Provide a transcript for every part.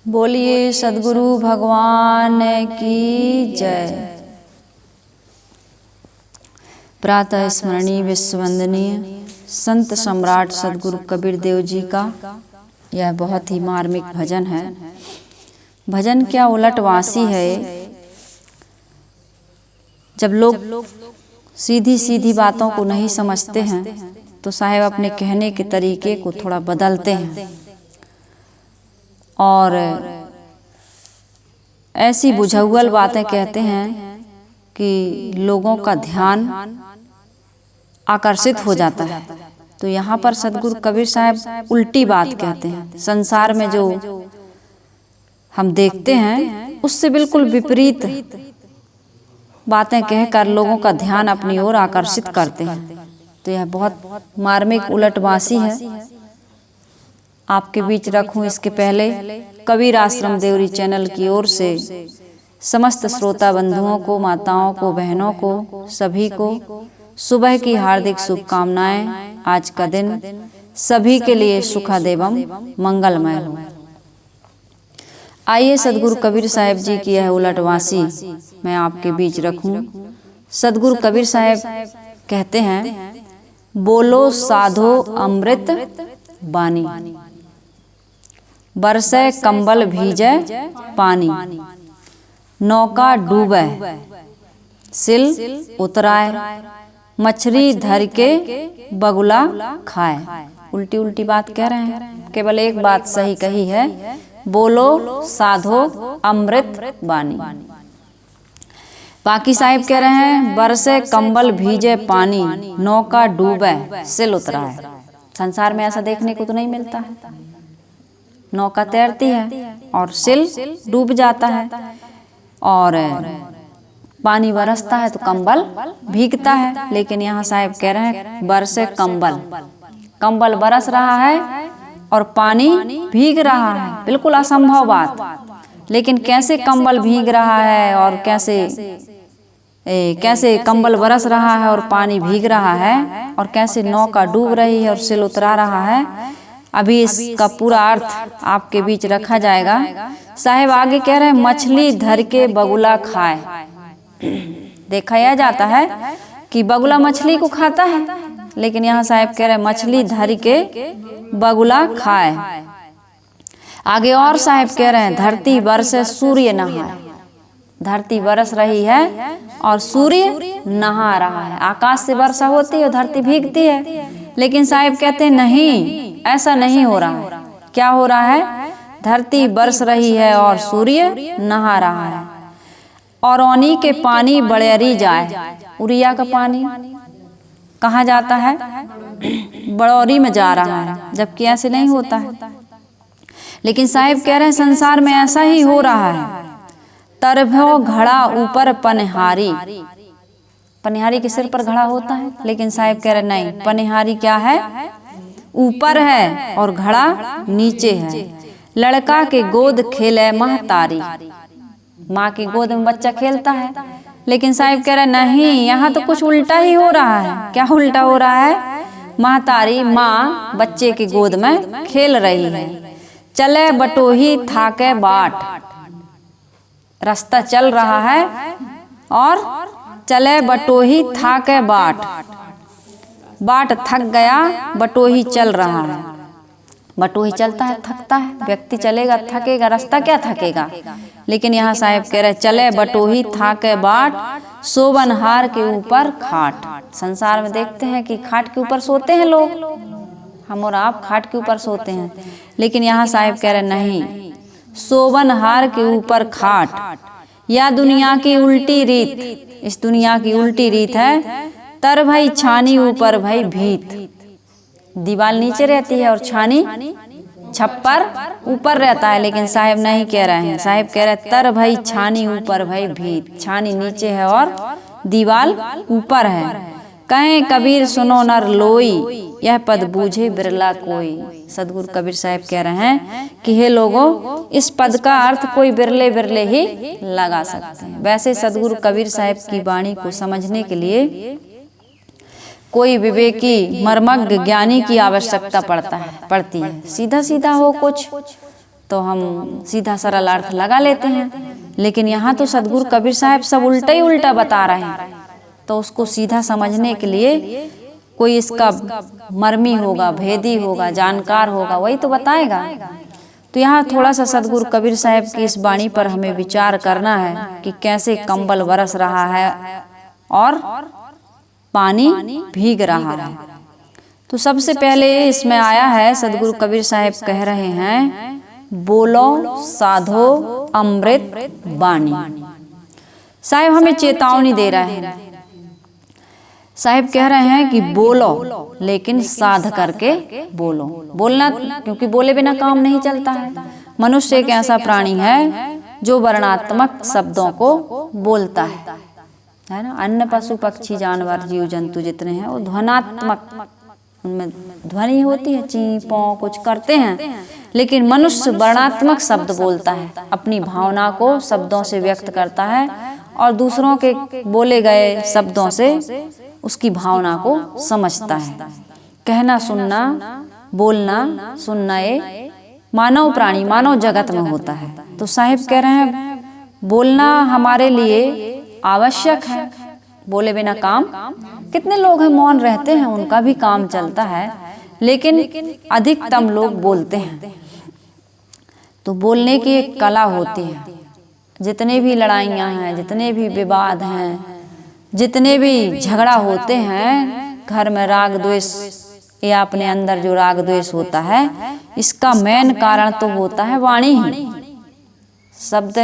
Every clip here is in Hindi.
बोलिए सद्गुरु भगवान की जय। प्रातः स्मरणीय विश्ववंदनीय संत सम्राट सद्गुरु कबीर देव जी का यह बहुत ही मार्मिक भजन है। भजन क्या उलटवासी है। जब लोग सीधी सीधी बातों को नहीं समझते हैं तो साहेब अपने कहने के तरीके को थोड़ा बदलते हैं और ऐसी बुझाउल बातें कहते हैं कि लोगों का ध्यान आकर्षित हो जाता है। तो यहाँ पर सद्गुरु कबीर साहब उल्टी बात कहते हैं। संसार में जो हम देखते हैं उससे बिल्कुल विपरीत बातें कहकर लोगों का ध्यान अपनी ओर आकर्षित करते हैं। तो यह बहुत मार्मिक उलटवासी है। आपके बीच रखूं इसके पहले कबीर आश्रम देवरी चैनल की ओर से समस्त श्रोता बंधुओं को, माताओं को, बहनों को, सभी को सुबह की हार्दिक शुभकामनाएं। आज का दिन सभी के लिए सुखद एवं मंगलमय हो। आइए सद्गुरु कबीर साहब जी की यह उलटवासी मैं आपके बीच रखूं। सद्गुरु कबीर साहब कहते हैं, बोलो साधो अमृत बानी, बरसे कंबल भीजे पानी, नौका डूबे सिल उतराए, मछली धर के बगुला खाए। उल्टी उल्टी बात कह रहे हैं, केवल एक बात सही कही है, बोलो साधो अमृत बानी। बाकी साहिब कह रहे हैं, बरसे कंबल भीजे पानी, नौका डूबे सिल उतराए। संसार में ऐसा देखने को तो नहीं मिलता है। नौका तैरती है और सिल डूब जाता है और पानी बरसता है तो कंबल भीगता है। लेकिन यहाँ साहब कह रहे हैं, बरसे कंबल बरस रहा है और पानी भीग रहा है। बिल्कुल असंभव बात। लेकिन कैसे कंबल भीग रहा है और कैसे कंबल बरस रहा है और पानी भीग रहा है और कैसे नौका डूब रही है और सिल उतरा रहा है, अभी इसका पूरा अर्थ आपके बीच रखा जाएगा। साहेब आगे कह रहे हैं, मछली धर के बगुला खाए। देखा यह जाता है कि बगुला मछली को खाता है, लेकिन यहाँ साहेब कह रहे हैं मछली धर के बगुला खाए। आगे और साहेब कह रहे हैं, धरती बरसे सूर्य नहाए। धरती बरस रही है और सूर्य नहा रहा है। आकाश से वर्षा होती है, धरती भीगती है। लेकिन साहिब कहते हैं नहीं, ऐसा नहीं हो रहा है। क्या हो रहा है? धरती बरस रही है और सूर्य नहा रहा है। और ओनी के पानी बड़ेरी जाए। उरिया का पानी कहाँ जाता है? बड़ौरी में जा रहा है, जबकि ऐसे नहीं होता है। लेकिन साहिब कह रहे हैं संसार में ऐसा ही हो रहा है। तरभो घड़ा ऊपर पनिहारी। पनिहारी के सिर पर घड़ा होता है, लेकिन साहिब कह रहे नहीं, पनिहारी क्या है? ऊपर है और घड़ा नीचे है। लड़का के गोद खेले महतारी। माँ की गोद में बच्चा खेलता है, लेकिन साहिब कह रहे नहीं, यहाँ तो कुछ उल्टा ही हो रहा है। क्या उल्टा हो रहा है? महतारी माँ बच्चे की गोद में खेल रही है। चले बटोही थाके बाट। रास्ता चल रहा है और चले बटोही थाके बाट। बाट थक गया, बटोही चल रहा है। बटोही चलता है, थकता है। व्यक्ति चलेगा, थकेगा, रास्ता क्या थकेगा। लेकिन यहाँ साहब कह रहे चले बटोही थाके बाट, सोबनहार के ऊपर खाट। संसार में देखते हैं कि खाट के ऊपर सोते हैं लोग, हम और आप खाट के ऊपर सोते हैं। लेकिन यहाँ साहब कह रहे नहीं, सोबनहार के ऊपर खाट। या दुनिया की उल्टी रीत। इस दुनिया की उल्टी रीत है, तर भाई छानी ऊपर भाई भीत। दीवार नीचे रहती है और छानी छप्पर ऊपर रहता है। लेकिन साहेब नहीं कह रहे हैं, साहेब कह रहे हैं तर भाई छानी ऊपर भाई भीत। छानी नीचे है और दीवार ऊपर है। कहें कबीर सुनो नर लोई, यह पद बूझे बिरला कोई। सदगुरु कबीर साहब कह रहे हैं कि हे लोगों, इस पद का अर्थ कोई बिरले बिरले ही लगा सकते हैं। वैसे सदगुरु कबीर साहब की वाणी को समझने के लिए कोई विवेकी मर्मज्ञ ज्ञानी की आवश्यकता पड़ती है। सीधा सीधा हो कुछ तो हम सीधा सरल अर्थ लगा लेते हैं, लेकिन यहाँ तो सदगुरु कबीर साहब सब उल्टा ही उल्टा बता रहे हैं। तो उसको सीधा समझने के लिए कोई इसका मर्मी होगा, भेदी होगा, जानकार होगा, वही तो बताएगा। तो यहाँ थोड़ा सा सदगुरु कबीर साहब की इस वाणी पर हमें विचार करना है कि कैसे कंबल बरस रहा है और पानी भीग रहा है। तो सबसे पहले इसमें आया है, सदगुरु कबीर साहब कह रहे हैं, बोलो साधो अमृत वाणी। साहब हमें चेतावनी दे रहे हैं। साहब कह रहे हैं कि बोलो, लेकिन साध करके बोलो। बोलना, क्योंकि बोले बिना काम नहीं चलता है। मनुष्य एक ऐसा प्राणी है जो वर्णात्मक शब्दों को बोलता है ना। अन्य पशु पक्षी जानवर जीव जंतु जितने हैं वो ध्वनात्मक, उनमें ध्वनि होती है, ची पौ कुछ करते हैं, लेकिन मनुष्य वर्णात्मक शब्द बोलता है, अपनी भावना को शब्दों से व्यक्त करता है और दूसरों के बोले गए शब्दों से उसकी भावना को समझता है। कहना, सुनना, बोलना, सुनना ये मानव प्राणी, मानव जगत में होता है। तो साहिब कह रहे हैं बोलना हमारे लिए आवश्यक है। बोले बिना काम, कितने लोग हैं मौन रहते हैं, उनका भी काम चलता है, लेकिन अधिकतम लोग बोलते हैं। तो बोलने की एक कला होती है। जितने भी लड़ाइयाँ हैं, जितने भी विवाद हैं, जितने भी झगड़ा होते हैं घर में, राग द्वेष या अपने अंदर जो राग द्वेष होता है, इसका मेन कारण तो होता है वाणी ही। शब्द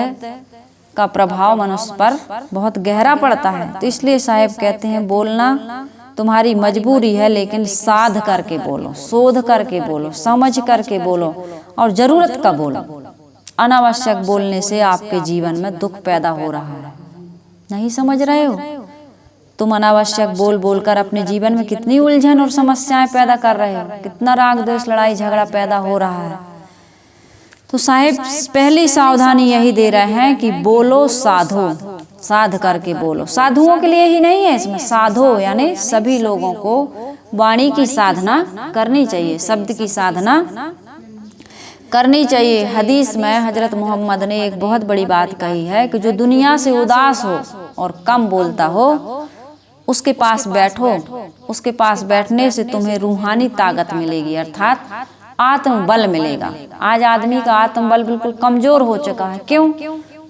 का प्रभाव मनुष्य पर बहुत गहरा पड़ता है। तो इसलिए साहब कहते हैं बोलना तुम्हारी मजबूरी है, लेकिन साध करके बोलो, शोध करके बोलो, समझ करके बोलो और जरूरत का बोलो। अनावश्यक बोलने से आपके जीवन में दुख पैदा हो रहा है। नहीं समझ रहे हो? तुम अनावश्यक बोल बोलकर अपने जीवन में कितनी उलझन और समस्याएं पैदा कर रहे हो, कितना राग द्वेष, लड़ाई झगड़ा पैदा हो रहा है। तो साहिब पहली सावधानी यही दे रहे हैं कि बोलो साधो, साध करके बोलो। साधुओं के लिए ही नहीं है, इसमें साधो यानी सभी लोगों को वाणी की साधना करनी चाहिए, शब्द की साधना करनी चाहिए। हदीस में हजरत मोहम्मद ने एक बहुत बड़ी बात कही है कि जो दुनिया से उदास हो और कम बोलता हो, उसके पास बैठो। उसके पास बैठने से तुम्हें रूहानी ताकत मिलेगी, अर्थात आत्मबल मिलेगा। आज आदमी का आत्मबल बिल्कुल कमजोर हो चुका है। क्यों?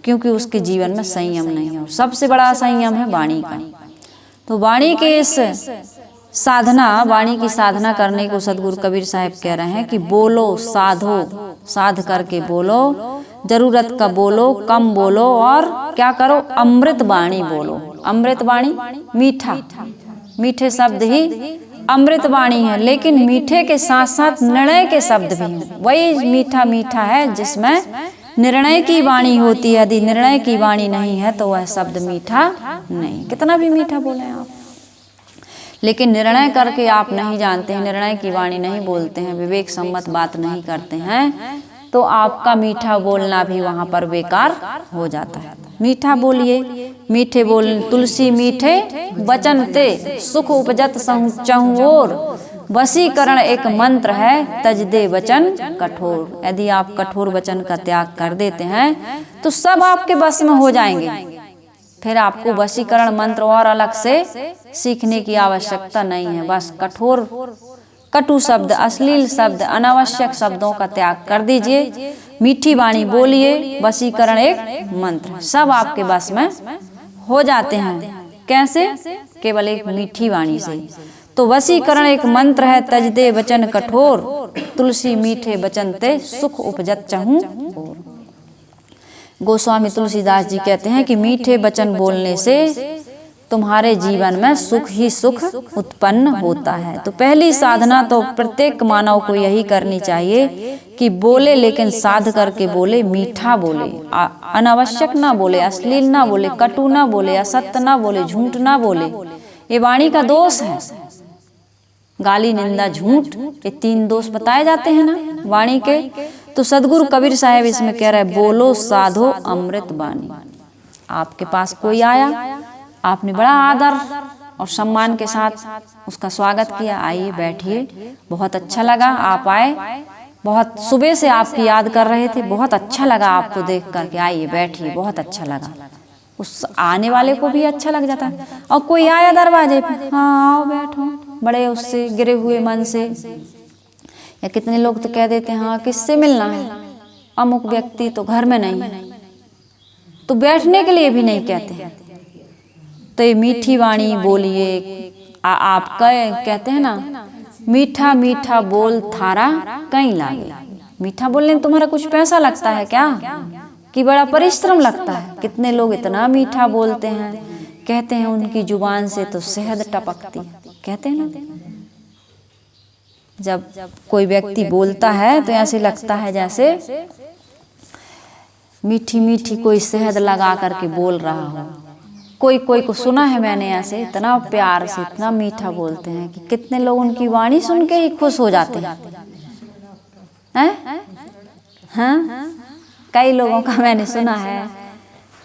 क्योंकि उसके जीवन में संयम नहीं है। सबसे बड़ा संयम है वाणी का। तो वाणी के इस साधना, वाणी की साधना करने को सदगुरु कबीर साहब कह रहे हैं कि बोलो साधो, साध करके बोलो, जरूरत का बोलो, कम बोलो और क्या करो, अमृत वाणी बोलो। अमृत वाणी मीठा, मीठे शब्द ही अमृत वाणी है, लेकिन मीठे के साथ साथ निर्णय के शब्द भी हैं। वही मीठा मीठा है जिसमें निर्णय की वाणी होती है। यदि निर्णय की वाणी नहीं है तो वह शब्द मीठा नहीं। कितना भी मीठा बोले आप, लेकिन निर्णय करके आप नहीं जानते हैं, निर्णय की वाणी नहीं बोलते हैं, विवेक सम्मत बात नहीं करते हैं, तो आपका मीठा बोलना भी वहाँ पर बेकार हो जाता है। मीठा बोलिए, मीठे बोल, तुलसी मीठे वचन ते, सुख उपजत चहुँ ओर, वशीकरण एक मंत्र है, तज दे वचन कठोर। यदि आप कठोर वचन का त्याग कर देते हैं तो सब आपके बस में हो जाएंगे। फिर आपको वशीकरण मंत्र और अलग से सीखने की आवश्यकता नहीं है। बस कठोर, कटु शब्द, अश्लील शब्द, अनावश्यक शब्दों का त्याग कर दीजिए, मीठी वाणी बोलिए, वशीकरण एक मंत्र, सब आपके बस में हो जाते हैं। कैसे? केवल एक मीठी वाणी से। तो वशीकरण एक मंत्र है, तज दे वचन कठोर, तुलसी मीठे वचन ते, सुख उपजत चहुँ ओर। गोस्वामी तुलसीदास जी कहते हैं कि मीठे वचन बोलने से तुम्हारे जीवन में सुख ही सुख उत्पन्न होता है। तो पहली साधना तो प्रत्येक मानव को यही करनी चाहिए कि बोले, लेकिन साध करके बोले, मीठा बोले, अनावश्यक ना बोले, अश्लील ना बोले, कटु ना बोले, असत्य ना बोले, झूठ ना बोले। ये वाणी का दोष है। गाली, निंदा, झूठ, ये 3 दोष बताए जाते हैं ना वाणी के। तो सदगुरु कबीर साहब इसमें कह रहे हैं बोलो साधो अमृत वाणी। आपके पास कोई आया, आपने बड़ा आदर और सम्मान के साथ उसका स्वागत किया, आइए बैठिए, बहुत अच्छा लगा आप आए, बहुत सुबह से आपकी याद कर रहे थे, बहुत अच्छा लगा आपको देख करके, आइए बैठिए, बहुत अच्छा लगा। उस आने वाले को भी अच्छा लग जाता है। और कोई आया दरवाजे पे, हाँ आओ बैठो, बड़े उससे गिरे हुए मन से, या कितने लोग तो कह देते हैं हाँ किससे मिलना है, अमुक व्यक्ति तो घर में नहीं है, तो बैठने के लिए भी नहीं कहते। तो ये मीठी वाणी बोलिए, आप कहते हैं ना, मीठा मीठा बोल थारा कहीं लागे। मीठा बोलने में तुम्हारा कुछ पैसा लगता है क्या, कि बड़ा परिश्रम लगता है? कितने लोग इतना मीठा बोलते हैं, कहते हैं उनकी जुबान से तो शहद टपकती, कहते हैं ना। जब कोई व्यक्ति बोलता है तो ऐसे लगता है जैसे मीठी मीठी कोई शहद लगा करके बोल रहा हो। कोई कोई को सुना है मैंने ऐसे, इतना प्यार से इतना मीठा बोलते हैं कि कितने लोग उनकी वाणी सुन के ही खुश हो जाते हैं। हाँ, कई लोगों का मैंने सुना है,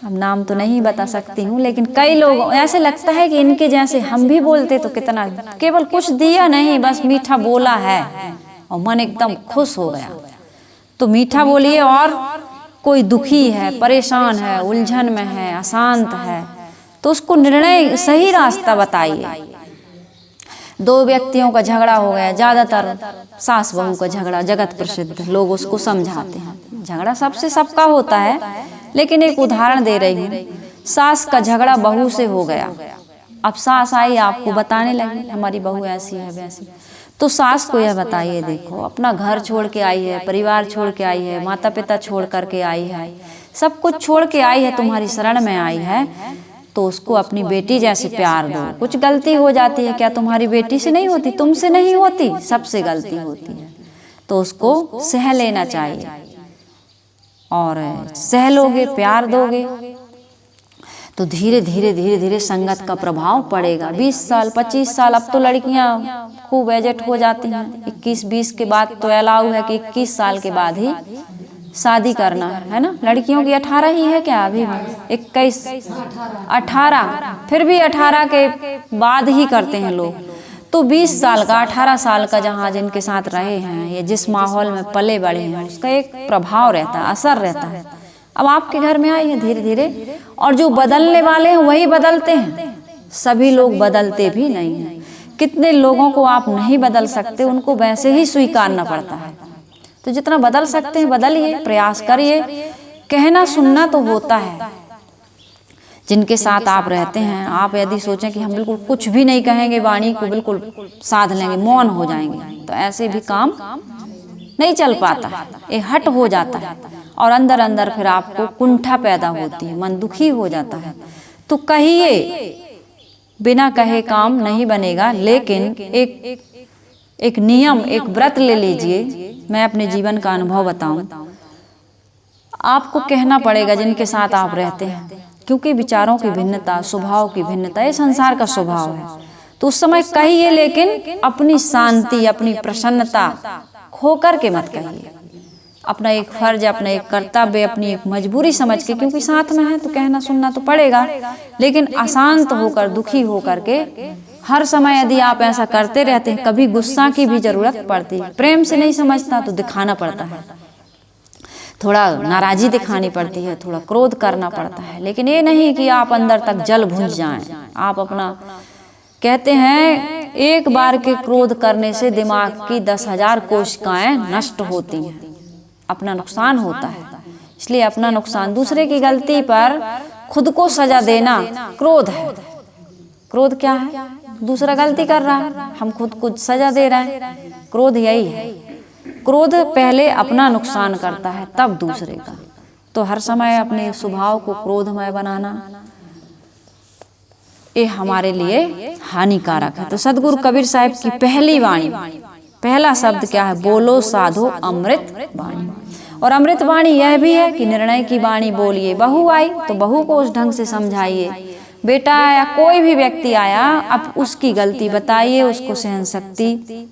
अब नाम तो नहीं बता सकती हूँ, लेकिन कई लोग ऐसे लगता है कि इनके जैसे हम भी बोलते तो कितना, केवल कुछ दिया नहीं, बस मीठा बोला है और मन एकदम खुश हो गया। तो मीठा बोलिए। और कोई दुखी है, परेशान है, उलझन में है, अशांत है, तो उसको निर्णय सही रास्ता बताइए। दो व्यक्तियों का झगड़ा हो गया, ज्यादातर सास बहू का झगड़ा जगत प्रसिद्ध, लोग उसको समझाते हैं। झगड़ा सबसे सबका होता है, लेकिन एक उदाहरण दे रही हूँ। सास का झगड़ा बहू से हो गया। अब सास आई आपको बताने लगी हमारी बहू ऐसी है वैसी, तो सास को यह बताइए, देखो अपना घर छोड़ के आई है, परिवार छोड़ के आई है, माता पिता छोड़ करके आई है, सब कुछ छोड़ के आई है, तुम्हारी शरण में आई है, तो उसको अपनी बेटी जैसे प्यार दो। कुछ गलती हो जाती है, क्या तुम्हारी बेटी से नहीं होती, तुमसे नहीं होती, सबसे गलती होती है, तो उसको सह लेना चाहिए। और सह लोगे, प्यार दोगे, तो धीरे धीरे धीरे धीरे संगत का प्रभाव पड़ेगा। 20 साल 25 साल, अब तो लड़कियां खूब एजेट हो जाती हैं, 21-20 के बाद तो अलाउ है कि 21 साल के बाद ही शादी करना है ना। लड़कियों की 18 ही है क्या अभी भी, 21 18, फिर भी 18 के बाद ही करते हैं लोग। तो 20 साल का 18 साल का जहाँ जिनके साथ रहे हैं, ये जिस माहौल में पले बड़े हैं, उसका एक प्रभाव रहता है, असर रहता है। अब आपके घर में आई है धीरे धीरे, और जो बदलने वाले हैं वही बदलते हैं, सभी लोग बदलते भी नहीं हैं। कितने लोगों को आप नहीं बदल सकते, उनको वैसे ही स्वीकारना पड़ता है। तो जितना बदल सकते हैं बदलिए, प्रयास करिए। कहना सुनना तो होता है, जिनके साथ आप रहते हैं, आप यदि सोचें कि हम बिल्कुल कुछ भी नहीं कहेंगे, वाणी को बिल्कुल साध लेंगे, मौन हो जाएंगे, तो ऐसे भी काम नहीं चल पाता, ये हट हो जाता है, और अंदर अंदर फिर आपको कुंठा पैदा होती है, मन दुखी हो जाता है। तो कहिए, बिना कहे काम नहीं बनेगा, लेकिन एक नियम, एक व्रत ले लीजिए। मैं अपने जीवन का अनुभव बताऊं, आपको कहना पड़ेगा जिनके साथ आप रहते हैं, क्योंकि विचारों की भिन्नता, स्वभाव की भिन्नता, ये संसार का स्वभाव है। तो उस समय कहिए, लेकिन अपनी शांति, अपनी प्रसन्नता खो कर के मत कहिए। अपना एक फर्ज, अपना एक कर्तव्य, अपनी एक मजबूरी समझ के, क्योंकि साथ में है तो कहना सुनना तो पड़ेगा, लेकिन अशांत होकर, दुखी होकर के हर समय यदि आप ऐसा करते रहते हैं, कभी गुस्सा की भी जरूरत पड़ती है। प्रेम से नहीं समझता तो दिखाना पड़ता है, थोड़ा नाराजी दिखानी पड़ती है, थोड़ा क्रोध करना पड़ता है, लेकिन ये नहीं कि आप अंदर तक जल भुन जाएं। आप अपना, कहते हैं एक बार के क्रोध करने से दिमाग की 10,000 कोशिकाएं नष्ट होती हैं, अपना नुकसान होता है। इसलिए अपना नुकसान, दूसरे की गलती पर खुद को सजा देना क्रोध है। क्रोध क्या है? दूसरा गलती कर रहा है, हम खुद को सजा दे रहे हैं, क्रोध यही है। क्रोध पहले अपना नुकसान करता है, तब दूसरे का। तो हर समय अपने स्वभाव को क्रोधमय बनाना, ये हमारे लिए हानिकारक है। तो सदगुरु कबीर साहब की पहली वाणी, पहला शब्द क्या है? बोलो साधो अमृत वाणी। और अमृत वाणी यह भी है कि निर्णय की वाणी बोलिए। बहू आई तो बहू को उस ढंग से समझाइए, बेटा या कोई भी व्यक्ति आया, अब उसकी गलती बताइए, उसको सहन शक्ति,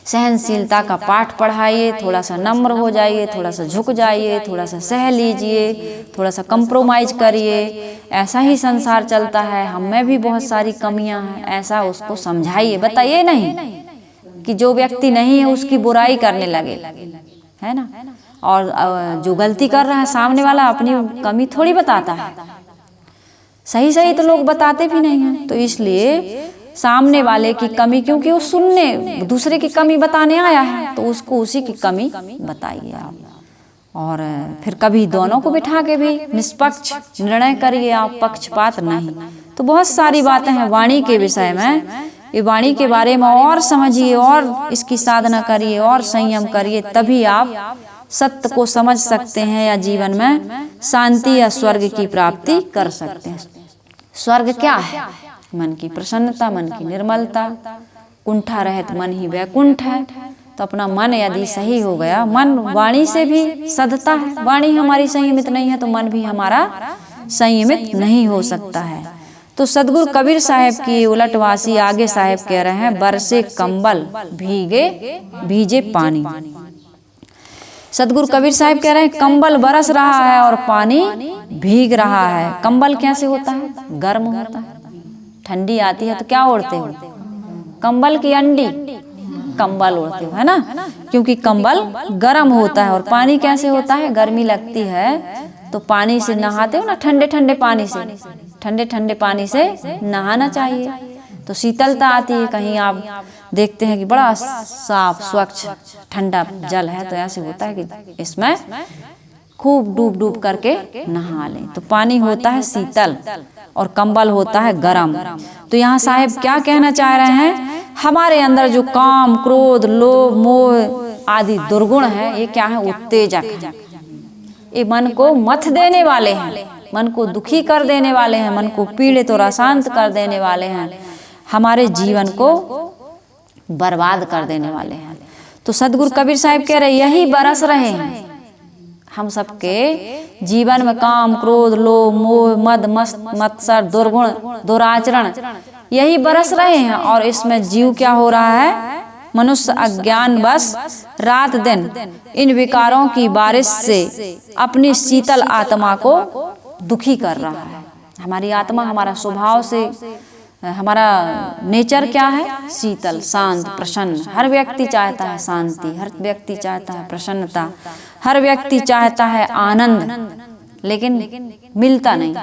सहनशीलता का पाठ पढ़ाइए, थोड़ा सा नम्र हो जाइए, थोड़ा सा झुक जाइए, थोड़ा सा सह लीजिए, थोड़ा सा कंप्रोमाइज करिए। ऐसा ही संसार चलता है, हम में भी बहुत सारी कमियां हैं, ऐसा उसको समझाइए, बताइए नहीं कि जो व्यक्ति नहीं है उसकी बुराई करने लगे, है ना। और जो गलती कर रहा है सामने वाला अपनी कमी थोड़ी बताता है, सही सही तो लोग बताते भी नहीं हैं। तो इसलिए सामने वाले की कमी, क्योंकि वो सुनने दूसरे की कमी बताने आया है, तो उसको उसी की कमी बताइए आप। और फिर कभी दोनों को बिठा के भी निष्पक्ष निर्णय करिए आप, पक्षपात नहीं। तो बहुत सारी बातें हैं वाणी के विषय में, ये वाणी के बारे में और समझिए और इसकी साधना करिए और संयम करिए, तभी आप सत्य को समझ सकते हैं या जीवन में शांति या स्वर्ग की प्राप्ति कर सकते हैं। स्वर्ग क्या है? मन की प्रसन्नता, मन की निर्मलता, कुंठा रहित मन ही वैकुंठ है। तो अपना मन यदि सही हो गया, मन वाणी से भी सधता है, वाणी हमारी संयमित नहीं है तो मन भी हमारा संयमित नहीं हो सकता है। तो सदगुरु कबीर साहब की उलटवासी आगे साहब कह रहे हैं, बरसे कंबल भीजे पानी। सदगुरु कबीर साहब कह रहे हैं कंबल बरस रहा है और पानी भीग रहा है। कंबल कैसे होता है? गर्म होता है। ठंडी आती है तो क्या ओढ़ते हो? कंबल की अंडी कंबल ओढ़ते हो, है ना, क्योंकि कंबल गर्म होता है। और पानी कैसे होता है? गर्मी लगती है तो पानी से नहाते हो ना, ठंडे ठंडे पानी से, ठंडे ठंडे पानी से नहाना चाहिए तो शीतलता आती है। कहीं आप देखते हैं कि बड़ा साफ स्वच्छ ठंडा जल है, तो ऐसे होता है कि इसमें खूब डूब डूब करके नहा लें। तो पानी होता है शीतल और कंबल होता है गरम। तो यहाँ साहिब क्या कहना चाह रहे हैं? हमारे अंदर जो काम, क्रोध, लोभ, मोह आदि दुर्गुण है, ये क्या है? उत्तेजक है। ये मन को मथ देने वाले हैं, मन को दुखी कर देने वाले हैं, मन को पीड़ित और अशांत कर देने वाले हैं, हमारे जीवन को बर्बाद कर देने वाले हैं। तो सदगुरु कबीर साहब कह रहे यही बरस रहे हैं हम सबके जीवन में, काम, क्रोध, लोभ, मोह, मद, मत्सर, दुर्गुण, दुराचरण यही बरस रहे हैं। और इसमें जीव क्या हो रहा है? मनुष्य अज्ञान बस रात दिन इन विकारों की बारिश से अपनी शीतल आत्मा को दुखी कर रहा है। हमारी आत्मा, हमारा स्वभाव से, हमारा नेचर क्या है? शीतल, शांत, प्रसन्न। हर व्यक्ति चाहता है शांति, हर व्यक्ति चाहता है प्रसन्नता, हर व्यक्ति चाहता है आनंद, लेकिन मिलता नहीं।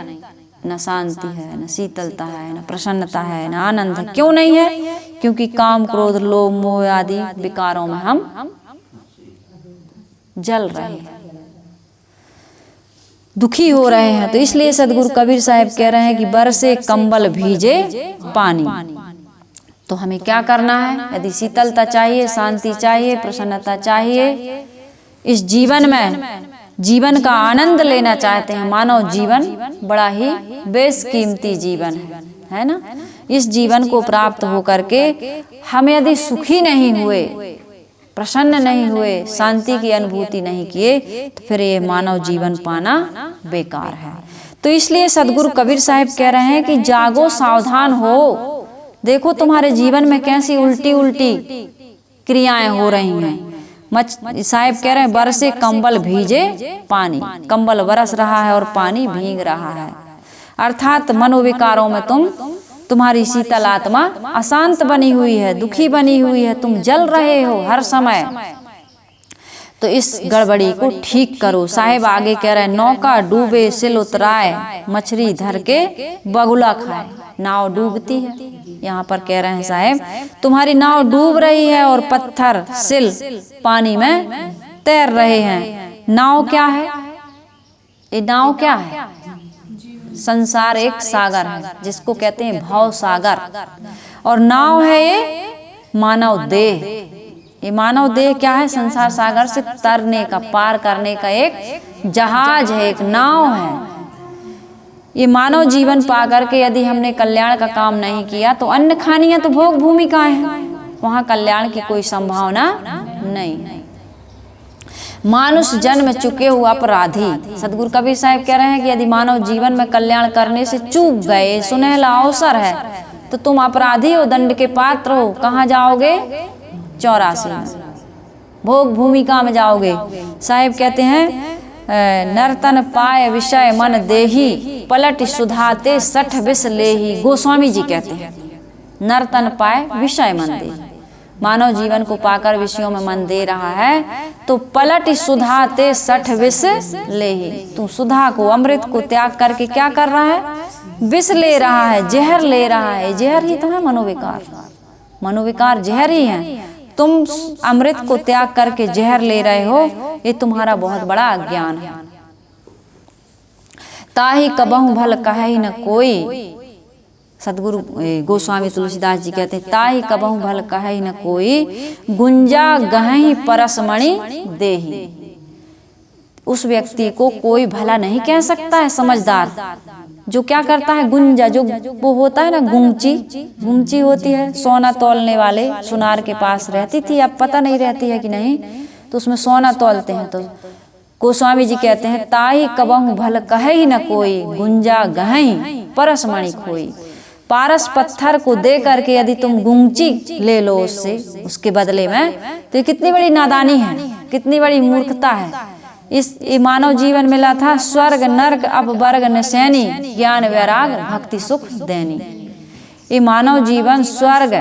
न शांति है, न शीतलता है, न प्रसन्नता है, न आनंद है। क्यों नहीं है? क्योंकि काम, क्रोध, लोभ, मोह आदि विकारों में हम जल रहे हैं, दुखी हो रहे हैं। तो इसलिए सदगुरु कबीर साहब कह रहे हैं कि बरसे कंबल भीजे पानी। तो हमें क्या करना है? यदि शीतलता चाहिए, शांति चाहिए, प्रसन्नता चाहिए, इस जीवन में जीवन का आनंद लेना चाहते हैं, मानव जीवन बड़ा ही बेशकीमती जीवन है ना। इस जीवन को प्राप्त होकर के हम यदि सुखी नहीं हुए, प्रसन्न नहीं हुए, शांति की अनुभूति नहीं किए, तो फिर ये मानव जीवन पाना बेकार है। तो इसलिए सदगुरु कबीर साहब कह रहे हैं कि जागो, सावधान हो। देखो तुम्हारे जीवन में कैसी उल्टी उल्टी क्रियाएं हो रही हैं। साहब कह रहे हैं बरसे कंबल भीजे पानी, कंबल बरस रहा है और पानी भीग रहा है। अर्थात मनोविकारों में तुम्हारी शीतल आत्मा अशांत बनी हुई है, दुखी बनी हुई है, तुम जल रहे हो हर समय। तो इस गड़बड़ी को ठीक करो। साहेब आगे कह रहे हैं नौका डूबे सिल उतराए, मछली धर के बगुला खाए। नाव डूबती है, यहाँ पर कह रहे हैं साहेब तुम्हारी नाव डूब रही है और पत्थर सिल पानी में तैर रहे हैं। नाव क्या है? ये नाव क्या है? संसार एक सागर है जिसको कहते हैं भाव सागर, और नाव है ये मानव देह। ये मानव देह क्या है? संसार सागर से तरने का, पार करने का एक जहाज है, एक नाव है। ये मानव जीवन पा करके यदि हमने कल्याण का काम नहीं किया तो अन्य खानियां तो भोग भूमिकाएं हैं, वहां कल्याण की कोई संभावना नहीं है। मानुष जन्म चुके हुए अपराधी, सदगुरु कबीर साहब कह रहे हैं कि यदि मानव जीवन में कल्याण करने से चूक गए, सुनहला अवसर है, तो तुम अपराधी हो, दंड के पात्र हो। कहाँ जाओगे? 84 में भोग भूमिका में जाओगे। साहेब कहते हैं नर्तन पाए विषय मन देही, पलट सुधाते 60 विष लेही। गोस्वामी जी कहते हैं नर्तन पाए विषय मन देही, मानव जीवन को पाकर विषयों में मन दे रहा है तो पलट सुधा ते 60 विष ले ही। तू सुधा को, अमृत को त्याग करके क्या कर रहा है? विष ले रहा है, जहर ले रहा है। जहर ही तो है मनोविकार, मनोविकार जहर ही है। तुम अमृत को त्याग करके जहर ले रहे हो, ये तुम्हारा बहुत बड़ा अज्ञान है। ताही कबहु भल कहे न कोई, सदगुरु गोस्वामी तुलसीदास जी कहते हैं, ताही कबहु भल कहे न कोई, गुंजा गहहि परसमणि देहि। उस व्यक्ति को कोई भला नहीं कह सकता है, समझदार जो क्या करता है, गुंजा, जो वो होता है ना गुंची, गुंची होती है सोना तौलने वाले, सुनार के पास रहती थी, अब पता नहीं रहती है कि नहीं, तो उसमें सोना तौलते हैं। तो गोस्वामी जी कहते हैं, ताही कबहु भल कहे न कोई, गुंजा गहहि परसमणि खोई। पारस पत्थर को दे करके यदि तुम गुंची ले लो उससे, उसके बदले में, तो ये कितनी बड़ी नादानी है, कितनी बड़ी मूर्खता है। इस मानव जीवन मिला था स्वर्ग नरक अपवर्ग निसैनी, ज्ञान वैराग भक्ति सुख देनी। ये मानव जीवन स्वर्ग,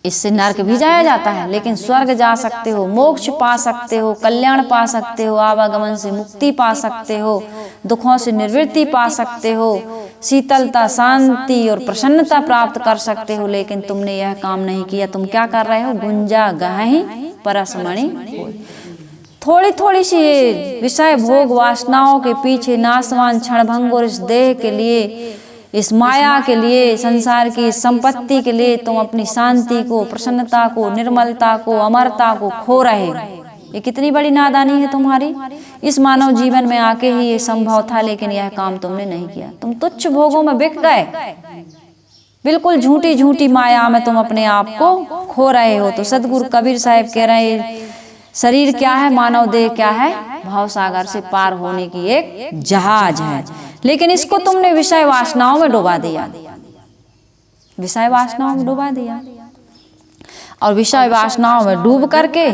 इससे नरक भी जाया जाता है, लेकिन स्वर्ग जा सकते हो, मोक्ष पा सकते हो, कल्याण पा सकते हो, आवागमन से मुक्ति पा सकते हो, दुखों से निवृत्ति पा सकते हो, शीतलता, शांति और प्रसन्नता प्राप्त कर सकते हो। लेकिन तुमने यह काम नहीं किया। तुम क्या कर रहे हो? गुंजा गहहि परसमणि खोई। थोड़ी थोड़ी सी विषय भोग वासनाओं के पीछे, नाशवान क्षणभंगुर इस देह के लिए, इस माया के लिए, संसार की संपत्ति के लिए तुम अपनी शांति को, प्रसन्नता को, निर्मलता को, अमरता को खो रहे हो। ये कितनी बड़ी नादानी है तुम्हारी। इस मानव जीवन में आके ही ये संभव था, लेकिन यह काम तुमने नहीं किया। तुम तुच्छ भोगों में बिक गए, बिल्कुल झूठी झूठी माया में तुम अपने आप को खो रहे हो। तो सदगुरु कबीर साहब कह रहे हैं, शरीर क्या है, मानव देह क्या है? भाव सागर से पार होने की एक जहाज है, लेकिन इसको तुमने विषय वासनाओं में डुबा दिया, विषय वासनाओं में डुबा दिया, और विषय वासनाओं में डूब करके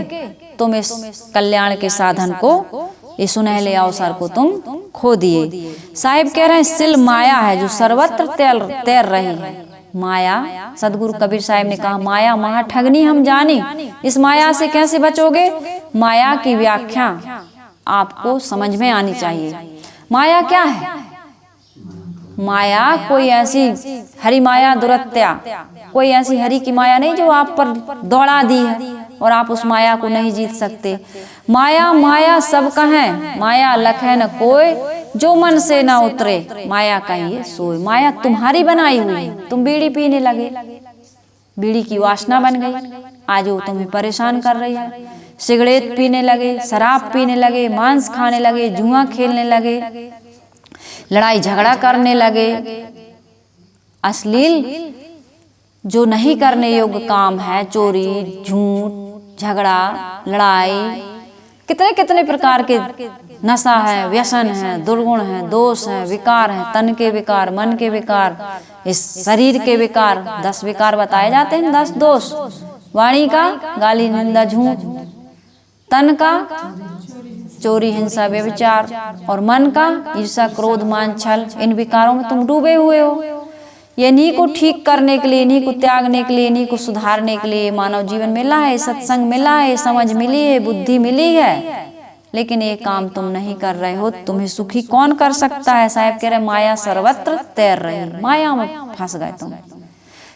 तुम इस कल्याण के साधन को, इस सुनहले अवसर को तुम खो दिए। साहिब कह रहे हैं, सिल माया है जो सर्वत्र तैर रही है। माया, सदगुरु कबीर साहब ने कहा, माया महा ठगनी हम जानी। इस माया से कैसे बचोगे? माया की व्याख्या आपको समझ में आनी चाहिए। माया क्या है? माया कोई ऐसी हरि माया दुरत्या, कोई ऐसी हरि की माया नहीं जो आप पर दौड़ा दी है और आप उस माया को नहीं जीत सकते। माया माया सबका है, माया लखे न कोई, जो मन से ना उतरे माया कहिए सोए। माया तुम्हारी बनाई हुई, तुम बीड़ी पीने लगे, बीड़ी की वासना बन गई, आज वो तुम्हें परेशान कर रही है। सिगरेट पीने लगे, शराब पीने लगे, मांस खाने लगे, जुआ खेलने लगे, लड़ाई झगड़ा करने लगे, अश्लील जो नहीं करने योग्य काम है, चोरी, झूठ, झगड़ा, लड़ाई, कितने कितने प्रकार के नशा है, व्यसन है, दुर्गुण है, दोष है, विकार है, तन के विकार, मन के विकार, इस शरीर के विकार। 10 विकार बताए जाते हैं, 10 दोष। वाणी का गाली, निंदा, झूठ, तन का चोरी, हिंसा, व्यभिचार, और मन का ईर्ष्या, क्रोध, मान, छल। इन विकारों में तुम डूबे हुए हो। इन्हीं को ठीक करने के लिए, इन्हीं को त्यागने के लिए, इन्हीं को सुधारने के लिए मानव जीवन मिला है, सत्संग मिला है, समझ मिली है, बुद्धि मिली है, लेकिन ये काम तुम नहीं कर रहे हो। तुम्हें सुखी कौन कर सकता है? साहिब कह रहे, माया सर्वत्र तैर रही, माया में फंस गए तुम।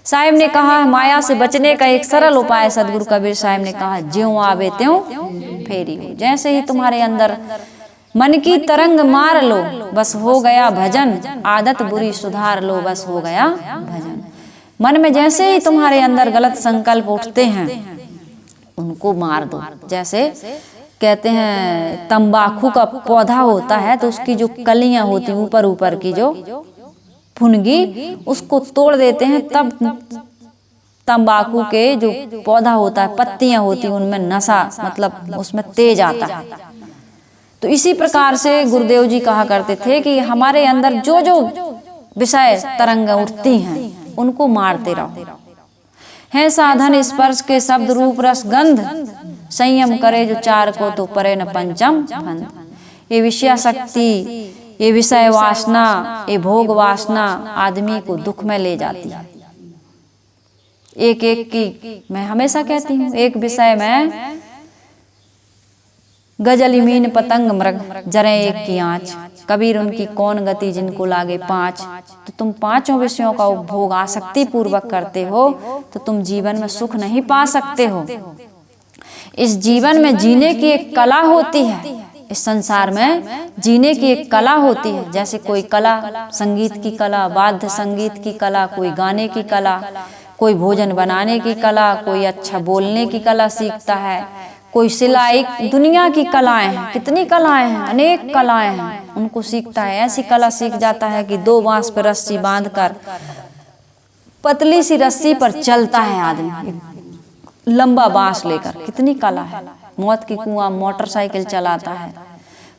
साहिब ने कहा, माया से बचने का एक सरल उपाय सदगुरु कबीर साहिब ने कहा, ज्यों आवे त्यों फेरी हो। जैसे ही तुम्हारे अंदर मन की तरंग मार लो, बस हो गया भजन, आदत बुरी सुधार लो, बस हो गया भजन। मन में जैसे ही तुम्हारे अंदर गलत संकल्प उठते हैं, उनको मार दो। जैसे कहते हैं, तंबाकू का पौधा होता है तो उसकी जो कलियां होती हैं, ऊपर ऊपर की जो फुनगी, उसको तोड़ देते हैं, तब तंबाकू के जो पौधा होता है, पत्तियां होती हैं, उनमें नशा, मतलब उसमें तेज आता है। तो इसी प्रकार से गुरुदेव जी कहा करते थे कि हमारे अंदर जो जो विषय तरंग उठती हैं, उनको मारते रहो। है साधन स्पर्श के शब्द रूप रस गंध, संयम करे जो चार को तो परे न पंचम फंद। ये विषय शक्ति, ये विषय वासना, ये भोग वासना आदमी को दुख में ले जाती है। एक एक की मैं हमेशा कहती हूँ, एक विषय में गजल मीन पतंग मृग जरे एक की आँच, कबीर उनकी कौन गति जिनको लागे पाँच। तो तुम पांचों विषयों का उपभोग आसक्ति पूर्वक करते हो तो तुम जीवन में सुख नहीं पा सकते हो। इस जीवन में जीने की एक कला होती है, इस संसार में जीने की एक कला होती है। जैसे कोई कला, संगीत की कला, वाद्य संगीत की कला, कोई गाने की कला, कोई भोजन बनाने की कला, कोई अच्छा बोलने की कला सीखता है, कोई सिलाई, दुनिया की कलाएं हैं, कितनी कलाएं हैं, अनेक कलाएं हैं, उनको सीखता है। ऐसी कला सीख जाता है कि 2 बांस पर रस्सी बांधकर पतली सी रस्सी पर चलता है आदमी, लंबा बांस लेकर, कितनी कला है। मौत की कुआं मोटरसाइकिल चलाता है,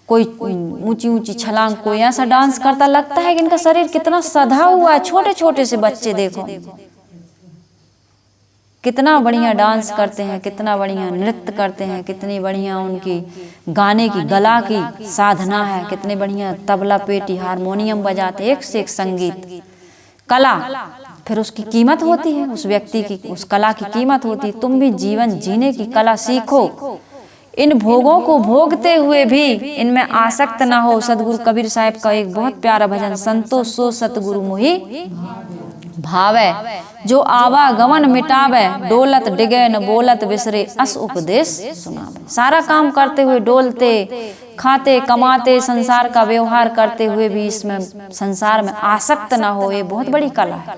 कोई ऊंची ऊंची छलांग, कोई ऐसा डांस करता लगता है कि इनका शरीर कितना सधा हुआ है। छोटे छोटे से बच्चे देखो कितना बढ़िया डांस करते हैं, कितना बढ़िया नृत्य करते हैं, कितनी बढ़िया उनकी गाने की गला की साधना है, कितने बढ़िया तबला पेटी हारमोनियम बजाते, एक से एक संगीत कला। फिर उसकी कीमत होती है, उस व्यक्ति की, उस कला की कीमत होती है। तुम भी जीवन जीने की कला सीखो, इन भोगों को भोगते हुए भी इनमें आसक्त ना हो। सदगुरु कबीर साहब का एक बहुत प्यारा भजन, संतोष सो सतगुरु मोहि भावे, जो आवागमन मिटावे, डोलत डिगे न बोलत बिसरे, अस उपदेश सुनावे। सारा काम करते हुए, डोलते खाते कमाते संसार का व्यवहार करते हुए भी इसमें संसार में आसक्त ना हो, ये बहुत बड़ी कला है।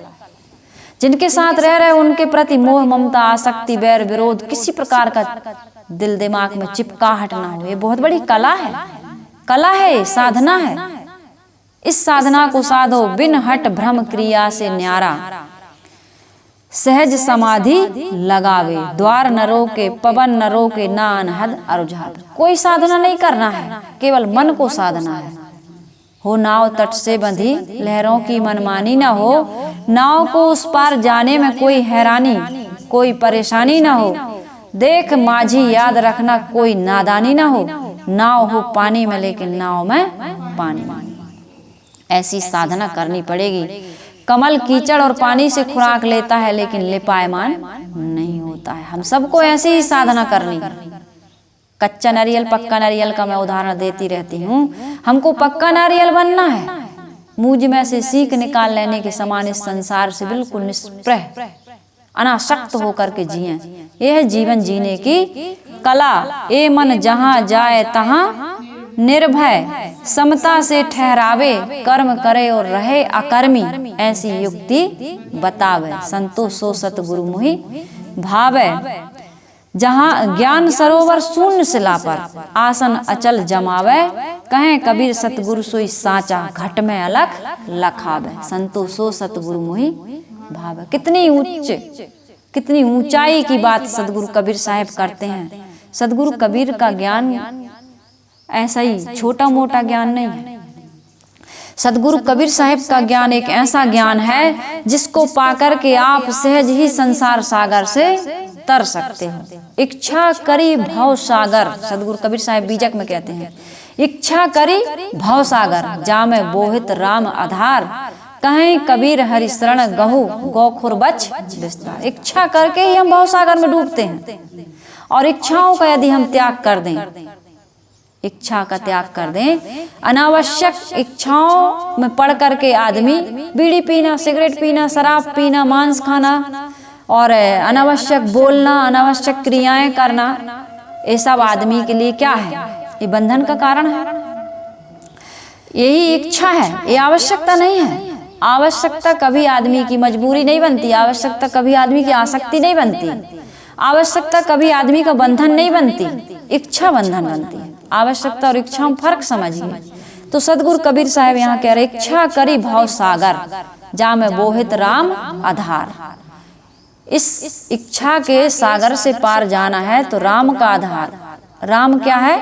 जिनके साथ रह रहे उनके प्रति मोह ममता आसक्ति बैर विरोध किसी प्रकार का दिल दिमाग में चिपकाहट ना हो, ये बहुत बड़ी कला है। कला है, साधना है। इस साधना को साधो बिन हट भ्रम क्रिया से न्यारा, सहज समाधि लगावे, द्वार न रोके पवन न रोके, ना अनहद अरुझावे। कोई साधना नहीं करना है, केवल मन को साधना है। हो नाव तट से बंधी लहरों की मनमानी ना हो, नाव को उस पार जाने में कोई हैरानी कोई परेशानी ना हो। देख माझी याद रखना कोई नादानी ना हो, नाव हो पानी में लेकिन नाव में पानी। ऐसी साधना करनी पड़ेगी। कमल कीचड़ और पानी से खुराक लेता है लेकिन लिपायमान नहीं होता है। हम सबको ऐसी ही साधना करनी। कच्चा नारियल पक्का नारियल का मैं उदाहरण देती रहती हूँ। हमको पक्का नारियल बनना है, मुझ में से सीख निकाल लेने के समान इस संसार से बिल्कुल निष्प्रह अनासक्त होकर के जिए। यह है जीवन जीने की कला। ए मन जहाँ जाए तहाँ निर्भय, समता से ठहरावे, कर्म करे और रहे अकर्मी, ऐसी युक्ति बतावे। संतोष सो सतगुरु मोहि भावे, जहाँ ज्ञान सरोवर शून्य शिला पर, आसन अचल जमावे, कहें कबीर सतगुरु सोई साचा, घट में अलख लखावे। संतोष सो सतगुरु मोहि भावे। कितनी उच्च, कितनी ऊंचाई की बात सदगुरु कबीर साहब करते हैं। सदगुरु कबीर का ज्ञान ऐसा ही छोटा मोटा ज्ञान नहीं है। सदगुरु कबीर साहब का ज्ञान एक ऐसा ज्ञान है जिसको पाकर के आप सहज ही संसार सागर से तर सकते हो। इच्छा करी भव सागर, सदगुरु कबीर साहब बीजक में कहते हैं, इच्छा करी भव सागर, जामे बोहित राम आधार, कहीं कबीर हरि शरण गहु गौखुर बच विस्तार। इच्छा करके ही हम भव सागर में डूबते हैं। और इच्छाओं का यदि हम त्याग कर दें, इच्छा का त्याग कर दें, अनावश्यक इच्छाओं में पड़ करके आदमी बीड़ी पीना, सिगरेट पीना, शराब पीना, मांस खाना और अनावश्यक बोलना, अनावश्यक क्रियाएं करना, ये सब आदमी के लिए क्या है? ये बंधन का कारण है। यही इच्छा है, ये आवश्यकता नहीं है। आवश्यकता कभी आदमी की मजबूरी नहीं बनती, आवश्यकता कभी आदमी की आसक्ति नहीं बनती, आवश्यकता कभी आदमी का बंधन नहीं बनती, इच्छा बंधन बनती है। आवश्यकता और इच्छा में फर्क समझिए। तो सदगुरु कबीर साहब यहाँ कह रहे, इच्छा करी भाव सागर, जा में बोहित राम आधार। इस इच्छा के सागर से पार जाना है तो राम का आधार, राम क्या है?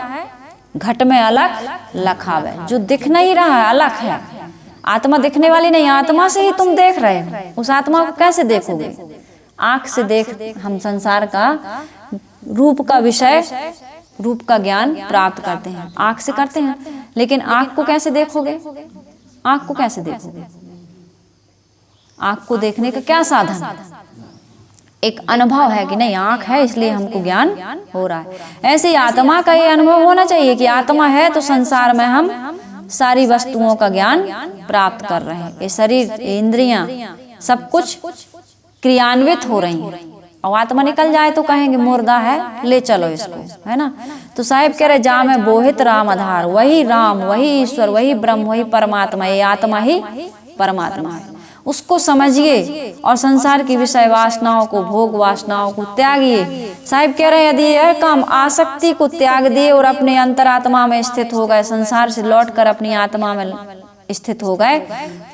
घट में अलख लखावे, जो दिख नहीं रहा है अलख है। आत्मा दिखने वाली नहीं, आत्मा से ही तुम देख रहे हो। उस आत्मा को कैसे देखोगे? आंख से देख, हम संसार का रूप का विषय, रूप का ज्ञान प्राप्त करते हैं, आंख से करते हैं, लेकिन आंख को कैसे देखोगे? आंख को कैसे देखोगे? आंख को देखने का क्या साधन है? एक अनुभव है कि नहीं आँख है इसलिए हमको ज्ञान हो रहा है। ऐसे ही आत्मा का ये अनुभव होना चाहिए कि आत्मा है तो संसार में हम सारी वस्तुओं का ज्ञान प्राप्त कर रहे हैं। ये शरीर, ये इंद्रियां, सब कुछ क्रियान्वित हो रही हैं। और आत्मा निकल जाए तो कहेंगे मुर्दा है, ले चलो इसको, है ना। तो साहिब कह रहे जा में बोहित राम आधार, वही राम, वही ईश्वर, वही ब्रह्म, वही परमात्मा, ये आत्मा ही परमात्मा है। उसको समझिए और संसार की विषय वासनाओं को, भोग वासनाओं को त्यागिए। साहिब कह रहे हैं यदि यह काम आसक्ति को त्याग दिए और अपने अंतरात्मा में स्थित हो गए, संसार से लौटकर अपनी आत्मा में स्थित हो गए,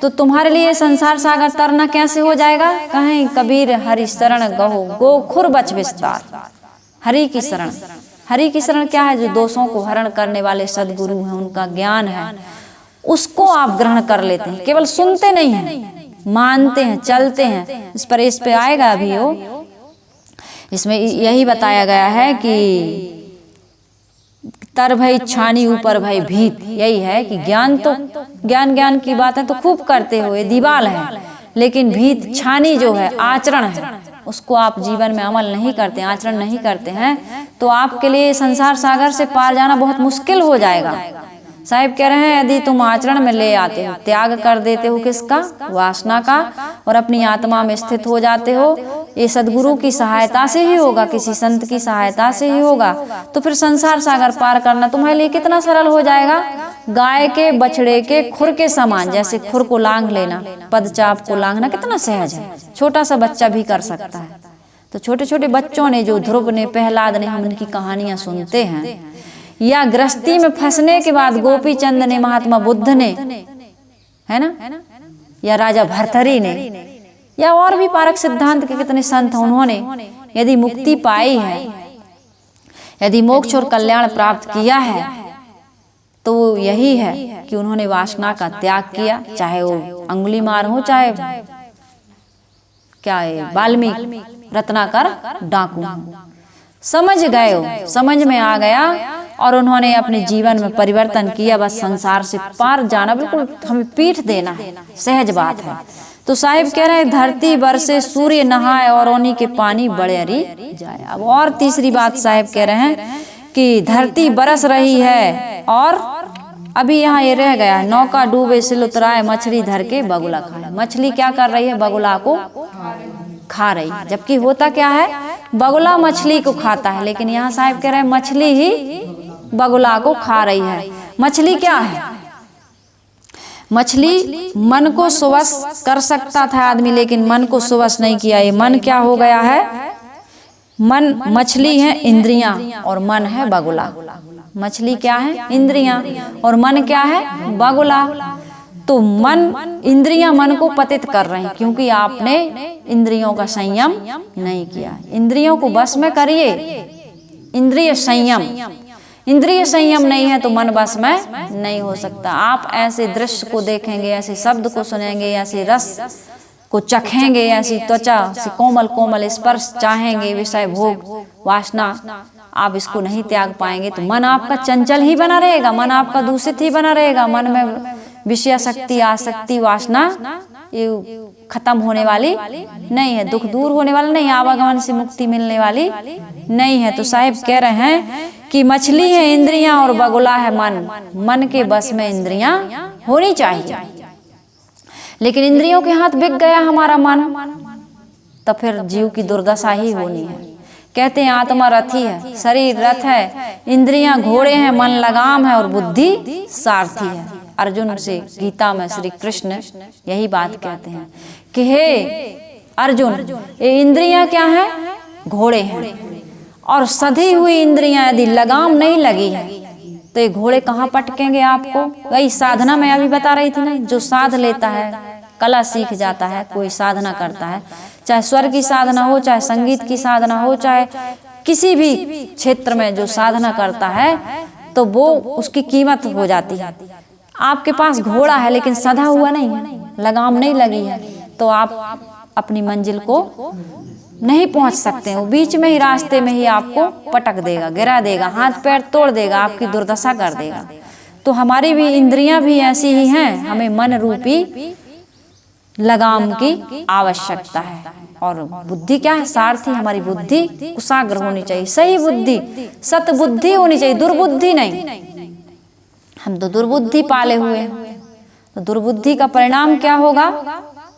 तो तुम्हारे लिए संसार सागर तरना कैसे हो जाएगा। कहें कबीर हरि शरण गहो, गोखुर बच विस्तार। हरि की शरण, हरि की शरण क्या है? जो दोषों को हरण करने वाले सदगुरु हैं, उनका ज्ञान है, उसको आप ग्रहण कर लेते हैं। केवल सुनते नहीं हैं, मानते हैं, चलते हैं। इस पे आएगा अभी वो, इसमें यही बताया गया है कि तर भई छानी ऊपर भई भीत। यही है कि ज्ञान तो ज्ञान की बातें तो खूब करते हो, ये दीवाल है, लेकिन भीत छानी जो है आचरण है, उसको आप जीवन में अमल नहीं करते, आचरण नहीं करते हैं, तो आपके लिए संसार सागर से पार जाना बहुत मुश्किल हो जाएगा। साहिब कह रहे हैं यदि तुम आचरण में ले आते हो, त्याग कर देते हो किसका? वासना का, और अपनी आत्मा में स्थित हो जाते हो, ये सदगुरु की सहायता से ही होगा, किसी संत की सहायता से ही होगा, तो फिर संसार सागर पार करना तुम्हारे लिए कितना सरल हो जाएगा। गाय के बछड़े के खुर के समान, जैसे खुर को लांघ लेना, पदचाप को लांघना कितना सहज है, छोटा सा बच्चा भी कर सकता है। तो छोटे छोटे बच्चों ने, जो ध्रुव ने, प्रहलाद ने, हम उनकी कहानियां सुनते हैं, या गृहस्थी में फंसने के बाद गोपी चंद ने, महात्मा बुद्ध ने, है ना, या राजा भर्तरी ने, या और भी पारक सिद्धांत के कितने संत हैं, उन्होंने यदि मुक्ति पाई है, यदि मोक्ष और कल्याण प्राप्त किया है, तो वो यही है कि उन्होंने वासना का त्याग किया। चाहे वो अंगुलीमाल हो, चाहे क्या है वाल्मीकि, रत्नाकर डाकू, समझ गए हो, समझ में आ गया और उन्होंने अपने जीवन में परिवर्तन किया। बस संसार से पार जाना, बिल्कुल हमें पीठ देना है, सहज बात है। तो साहिब कह रहे हैं धरती बरसे सूर्य नहाए और उन्हीं के पानी बड़ेरी जाए। अब और तीसरी बात साहिब कह रहे हैं कि धरती बरस रही है और अभी यहाँ ये रह गया, नौका डूबे सिल उतराए, मछली धर के बगुला खाए। मछली क्या कर रही है? बगुला को खा रही है, जबकि होता क्या है, बगुला मछली को खाता है, लेकिन यहाँ साहिब कह रहे हैं मछली ही बगुला को खा रही है। मछली क्या है? मछली मन को सुवश कर सकता था आदमी, लेकिन मन को सुवश नहीं किया। ये मन क्या हो गया है? मन, मछली है इंद्रियां और मन है बगुला। मछली क्या है? इंद्रियां, और मन क्या है? बगुला। तो मन, इंद्रियां मन को पतित कर रही हैं, क्योंकि आपने इंद्रियों का संयम नहीं किया। इंद्रियों को बस में करिए, इंद्रिय संयम। इंद्रिय संयम नहीं है तो मन बस में नहीं हो सकता। आप ऐसे दृश्य को देखेंगे, ऐसे शब्द को सुनेंगे, ऐसे रस को चखेंगे, ऐसी त्वचा से कोमल कोमल स्पर्श चाहेंगे, विषय भोग वासना, आप इसको नहीं त्याग पाएंगे तो मन आपका चंचल ही बना रहेगा, मन आपका दूषित ही बना रहेगा। मन में विषय शक्ति, आसक्ति, वासना ये खत्म होने वाली नहीं है, दुख दूर होने वाला नहीं, आवागमन से मुक्ति मिलने वाली नहीं है। तो साहिब कह रहे हैं कि मछली है इंद्रियां और बगुला है मन। मन के बस में इंद्रियां होनी चाहिए, लेकिन इंद्रियों के हाथ बिक गया हमारा मन, तो फिर जीव की दुर्दशा ही होनी है। कहते हैं आत्मा रथी है, शरीर रथ है, इंद्रियां घोड़े हैं, मन लगाम है और बुद्धि सारथी है। अर्जुन से गीता में श्री कृष्ण यही बात कहते हैं कि हे अर्जुन, ये इंद्रियां क्या है? घोड़े हैं, और सधी हुई इंद्रियां यदि लगाम नहीं लगी है तो ये घोड़े कहाँ पटकेंगे आपको। वही साधना में अभी बता रही थी ना, जो साध लेता है, कला सीख जाता है, कोई साधना करता है, चाहे स्वर की साधना हो, चाहे संगीत की साधना हो, चाहे किसी भी क्षेत्र में जो साधना करता है, तो वो उसकी कीमत हो जाती है। आपके पास घोड़ा है लेकिन सधा हुआ नहीं है, लगाम नहीं लगी है, तो आप अपनी मंजिल को नहीं पहुंच सकते। वो बीच में ही, रास्ते में ही आपको पटक देगा, गिरा देगा, हाथ पैर तोड़ देगा, आपकी दुर्दशा कर देगा। तो हमारी भी इंद्रियां भी ऐसी ही हैं, हमें मन रूपी लगाम की आवश्यकता है। और बुद्धि क्या है? सारथी। हमारी बुद्धि कुशाग्र होनी चाहिए, सही बुद्धि, सत बुद्धि होनी चाहिए, दुर्बुद्धि नहीं। हम तो दुर्बुद्धि पाले हुए हैं, तो दुर्बुद्धि का परिणाम क्या होगा?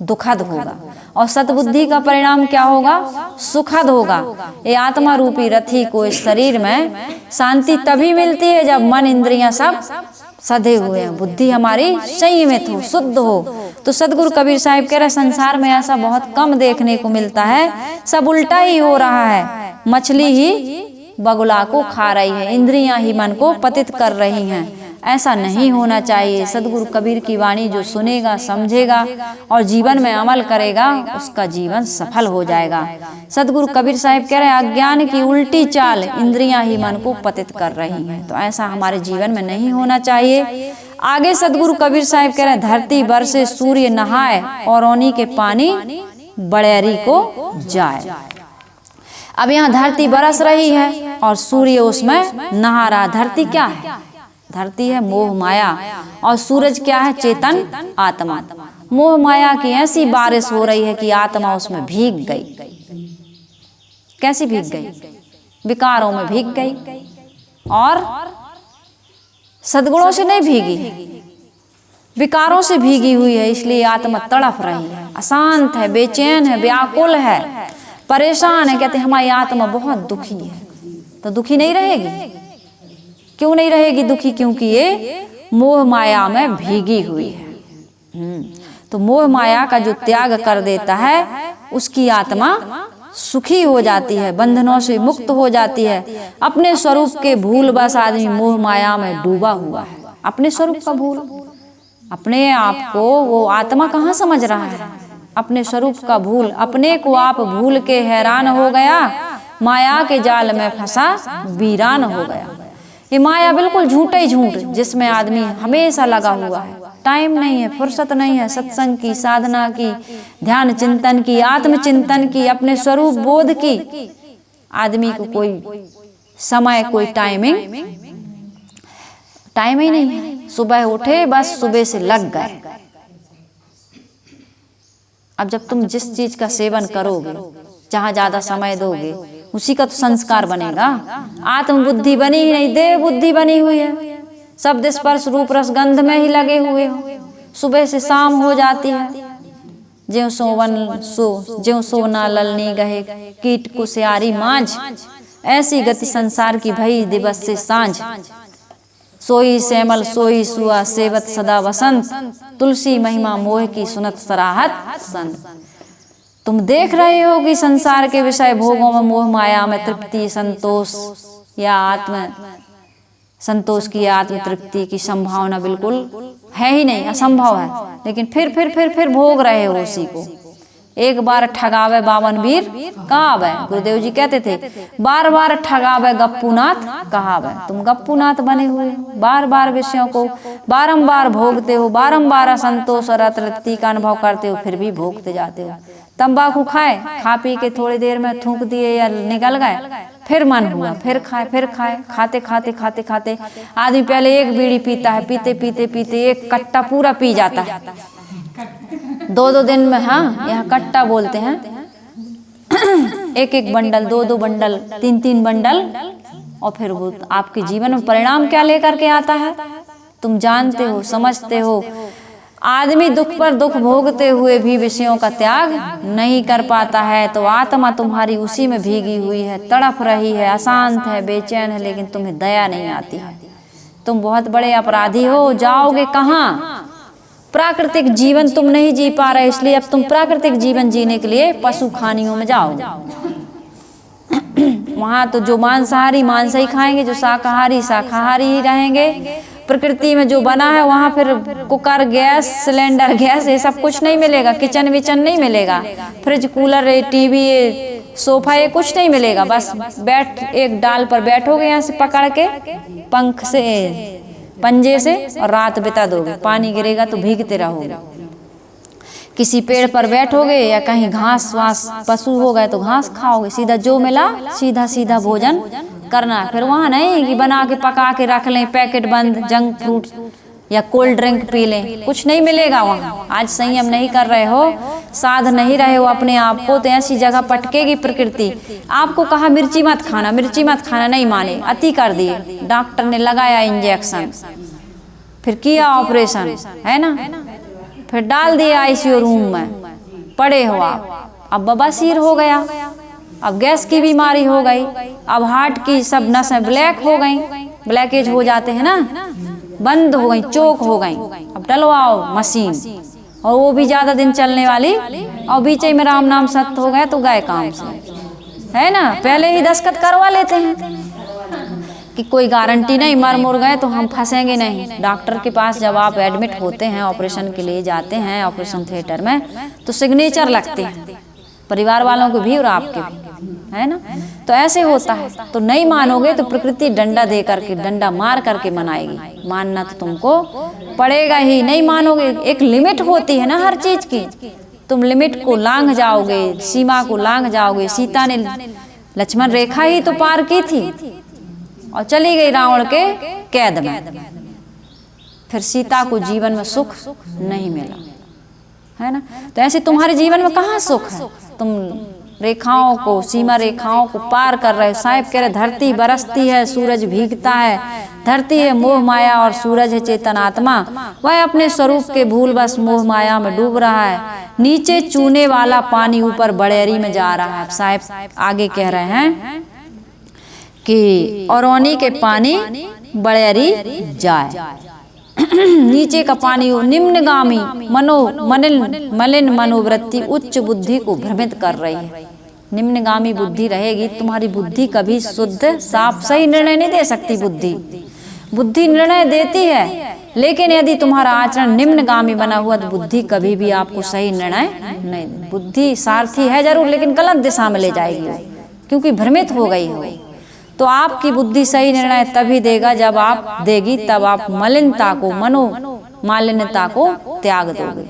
दुखद होगा। और सतबुद्धि का परिणाम क्या होगा? सुखद होगा। ये आत्मा रूपी रथी को इस शरीर में शांति तभी मिलती है जब मन इंद्रियां सब सधे हुए हैं, बुद्धि हमारी संयमित हो, शुद्ध हो। तो सदगुरु कबीर साहिब कह रहे संसार में ऐसा बहुत कम देखने को मिलता है, सब उल्टा ही हो रहा है। मछली ही बगुला को खा रही है, इंद्रियां ही मन को पतित कर रही हैं। ऐसा नहीं होना चाहिए। सदगुरु कबीर की वाणी जो सुनेगा, समझेगा और जीवन में अमल करेगा, उसका जीवन सफल हो जाएगा। सदगुरु कबीर साहिब कह रहे हैं अज्ञान की उल्टी चाल, इंद्रियां ही मन को पतित कर रही हैं। तो ऐसा हमारे जीवन में नहीं होना चाहिए। आगे सदगुरु कबीर साहिब कह रहे हैं धरती बरसे सूर्य नहाए और ओनी के पानी बड़ेरी को जाए। अब यहाँ धरती बरस रही है और सूर्य उसमें नहा रहा। धरती क्या है? धरती है मोह माया और सूरज क्या है? चेतन आत्मा। मोह माया की ऐसी बारिश हो रही है कि आत्मा उसमें भीग गई। कैसी भीग गई? विकारों में भीग गई। और सद्गुणों से नहीं भीगी, विकारों से भीगी हुई है। इसलिए आत्मा तड़फ रही है, अशांत है, बेचैन है, व्याकुल है, परेशान है। कहते हमारी आत्मा बहुत दुखी है। तो दुखी नहीं रहेगी? क्यों नहीं रहेगी दुखी? क्योंकि ये मोह माया में भीगी हुई है। तो मोह माया का जो त्याग कर देता है उसकी आत्मा सुखी हो जाती है, बंधनों से मुक्त हो जाती है। अपने स्वरूप के भूल बस आदमी मोह माया में डूबा हुआ है। अपने स्वरूप का भूल, अपने आप को वो आत्मा कहाँ समझ रहा है? अपने स्वरूप का भूल, अपने को आप भूल के हैरान हो गया, माया के जाल में फंसा वीरान हो गया। ये माया बिल्कुल झूठा ही झूठ, जिसमें आदमी हमेशा लगा हुआ है। टाइम नहीं है, फुर्सत नहीं है सत्संग की, साधना की, ध्यान चिंतन की, आत्मचिंतन की, अपने स्वरूप बोध की। आदमी को कोई समय, कोई टाइम ही नहीं है। सुबह उठे बस सुबह से लग गए। अब जब तुम जिस चीज का सेवन करोगे, जहां ज्यादा समय दोगे, उसी का तो संस्कार बनेगा। आत्मबुद्धि बनी ही नहीं, देह बुद्धि बनी हुई है। शब्द स्पर्श रूप रस गंध में ही लगे हुए हो। सुबह से शाम हो जाती है। ज्यों सोना ललनी गहे कीट कुसियारी मांझ, ऐसी गति संसार की भई दिवस से सांझ। सोई श्यामल सोई सुआ सेवत सदा वसंत, तुलसी महिमा मोह की सुनत सराहत संत। तुम देख रहे हो कि संसार के विषय भोगों में, मोह माया में तृप्ति, संतोष या आत्म संतोष की, आत्म तृप्ति की संभावना बिल्कुल है ही नहीं, असंभव है। लेकिन फिर भोग रहे हो उसी को। एक बार ठगावे बावन वीर कहावे, गुरुदेव जी कहते थे बार बार ठगावे गप्पूनाथ कहावे। तुम गप्पूनाथ बने हुए, बार बार विषयों को बारंबार भोगते हो, बारंबार असंतोष और अतृप्ति का अनुभव करते हो, फिर भी भोगते जाते हो। तंबाकू खाए, खा पी के थोड़ी देर में थूक दिए या निकल गए, फिर मन हुआ, फिर खाए, खाते खाते आदमी पहले एक बीड़ी पीता है, पीते एक कट्टा पूरा पी जाता है, 2 दिन में। हाँ, यहाँ कट्टा बोलते हैं। एक बंडल, 2 बंडल, 3 बंडल। और फिर वो आपके जीवन में परिणाम क्या लेकर के आता है तुम जानते हो, समझते हो। आदमी दुख पर दुख भोगते हुए भी विषयों का त्याग नहीं कर पाता है, तो आत्मा तुम्हारी उसी में भीगी हुई है, तड़प रही है, अशांत है, बेचैन है, लेकिन तुम्हें दया नहीं आती है। तुम बहुत बड़े अपराधी हो, जाओगे कहाँ? प्राकृतिक जीवन तुम नहीं जी पा रहे, इसलिए अब तुम प्राकृतिक जीवन जीने के लिए पशु खानियों में जाओगे। वहां तो जो मांसाहारी मांस ही खाएंगे, जो शाकाहारी शाकाहारी ही रहेंगे। प्रकृति में जो बना है वहां फिर कुकर गैस, सिलेंडर गैस, ये सब कुछ नहीं मिलेगा। किचन विचन नहीं मिलेगा, फ्रिज कूलर टीवी सोफा ये कुछ नहीं मिलेगा। बस एक डाल पर बैठोगे यहाँ से पकड़ के पंख से, पंजे से, और रात बिता दोगे। पानी गिरेगा तो भीगते रहोगे। किसी पेड़ पर बैठोगे या कहीं घास वास, पशु हो गए तो घास खाओगे। सीधा जो मिला सीधा भोजन करना है। फिर वहाँ नहीं कि बना के पका के रख लें पैकेट बंद जंक फूड, या कोल्ड ड्रिंक पी लें, कुछ नहीं मिलेगा वहाँ। आज संयम नहीं कर रहे हो, साध नहीं रहे हो अपने आप को, तो ऐसी जगह पटकेगी प्रकृति। आपको कहा मिर्ची मत खाना, मिर्ची मत खाना, नहीं माने, अति कर दिए, डॉक्टर ने लगाया इंजेक्शन, फिर किया ऑपरेशन, है ना, फिर डाल दिया आईसीयू रूम में, पड़े हो आप, अब बवासीर हो गया, अब गैस की बीमारी हो गई, अब हार्ट की सब नसें ब्लैक हो गई, ब्लैकेज हो जाते हैं ना, बंद हो गई, चोक हो गई, अब डलवाओ मशीन, और वो भी ज्यादा दिन चलने वाली, और बीच में राम नाम सत्य हो गए तो गए काम से, है ना। पहले ही दस्तखत करवा लेते हैं कि कोई गारंटी नहीं, मर मुर गए तो हम फंसेंगे नहीं। डॉक्टर के पास जब आप एडमिट होते हैं, ऑपरेशन के लिए जाते हैं ऑपरेशन थिएटर में, तो सिग्नेचर लगते हैं, परिवार वालों को भी और आपके भी, है ना। तो ऐसे होता है, तो नहीं मानोगे तो प्रकृति डंडा दे करके, डंडा मार करके मनाएगी, मानना तो तुमको पड़ेगा ही। नहीं मानोगे, एक लिमिट होती है ना हर चीज की, तुम लिमिट को लांघ जाओगे, सीमा को लांघ जाओगे। सीता ने लक्ष्मण रेखा ही तो पार की थी और चली गई रावण के कैद में, फिर सीता को जीवन में सुख नहीं मिला, है ना। तो ऐसे तुम्हारे जीवन में कहाँ सुख है, तुम रेखाओं को, सीमा रेखाओं को पार कर रहे हो। साहिब कह रहे धरती बरसती है, सूरज भीगता है, धरती है मोह माया और सूरज है चेतन आत्मा, वह अपने स्वरूप के भूल बस मोह माया में डूब रहा है। नीचे चूने वाला पानी ऊपर बड़ेरी में जा रहा है। साहिब आगे कह रहे हैं कि औरोनी के पानी बड़ेरी जाए, नीचे का पानी निम्नगामी मलिन मनोवृत्ति उच्च बुद्धि को भ्रमित कर रही है। निम्नगामी बुद्धि रहेगी, तुम्हारी बुद्धि कभी शुद्ध साफ सही निर्णय नहीं दे सकती। बुद्धि निर्णय देती है, लेकिन यदि तुम्हारा आचरण निम्नगामी बना हुआ तो बुद्धि कभी भी आपको सही निर्णय नहीं। बुद्धि सारथी है जरूर, लेकिन गलत दिशा में ले जाएगी, क्योंकि भ्रमित हो गई हो। तो आपकी बुद्धि सही निर्णय तभी देगी तब आप मलिनता को, मालिन्यता को त्याग दोगे।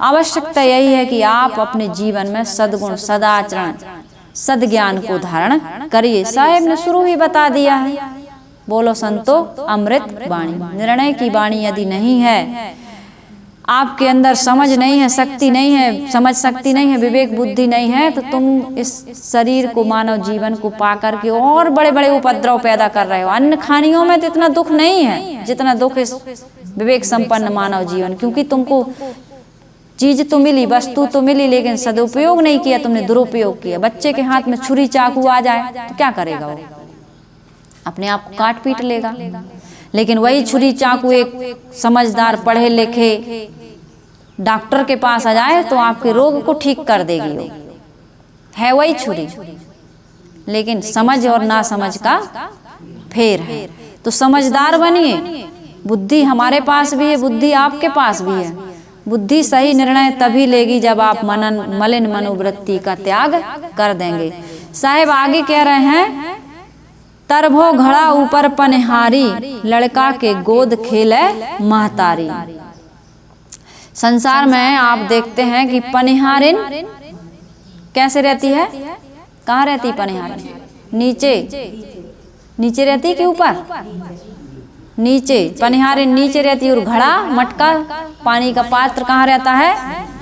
आवश्यकता यही है कि आप अपने जीवन में सद्गुण, सदाचरण, सद्ज्ञान को धारण करिए। साहेब ने शुरू ही बता दिया है, बोलो संतो अमृत वाणी। निर्णय की वाणी यदि नहीं है, आपके अंदर समझ नहीं है, शक्ति नहीं है, समझ शक्ति नहीं है, विवेक बुद्धि नहीं है, तो तुम इस शरीर को, मानव जीवन को पाकर के और बड़े बड़े उपद्रव पैदा कर रहे हो। अन्य खानियों में तो इतना दुख नहीं है जितना दुख इस विवेक संपन्न मानव जीवन, क्योंकि तुमको चीज तो मिली, वस्तु तो मिली, लेकिन सदुपयोग नहीं किया, तुमने दुरुपयोग किया। बच्चे के हाथ में छुरी चाकू आ जाए तो क्या करेगा वो? अपने आप को काट पीट लेगा। लेकिन वही छुरी चाकू एक समझदार पढ़े लिखे डॉक्टर के पास आ जाए तो आपके रोग को ठीक कर देगी। वो है वही छुरी, लेकिन समझ और ना समझ का फेर है। तो समझदार बनिए। बुद्धि हमारे पास भी है, बुद्धि आपके पास भी है। बुद्धि सही निर्णय तभी लेगी जब आप मलिन मनोवृत्ति का त्याग कर देंगे। साहेब आगे कह रहे हैं, तरभो घड़ा ऊपर पनिहारी, लड़का के गोद खेले महतारी। संसार में आप देखते हैं कि पनिहारिन कैसे रहती है? कहाँ रहती पनिहारिन? नीचे रहती कि ऊपर? नीचे। पनिहारिन नीचे रहती है और घड़ा, मटका, पानी का पात्र कहाँ रहता है?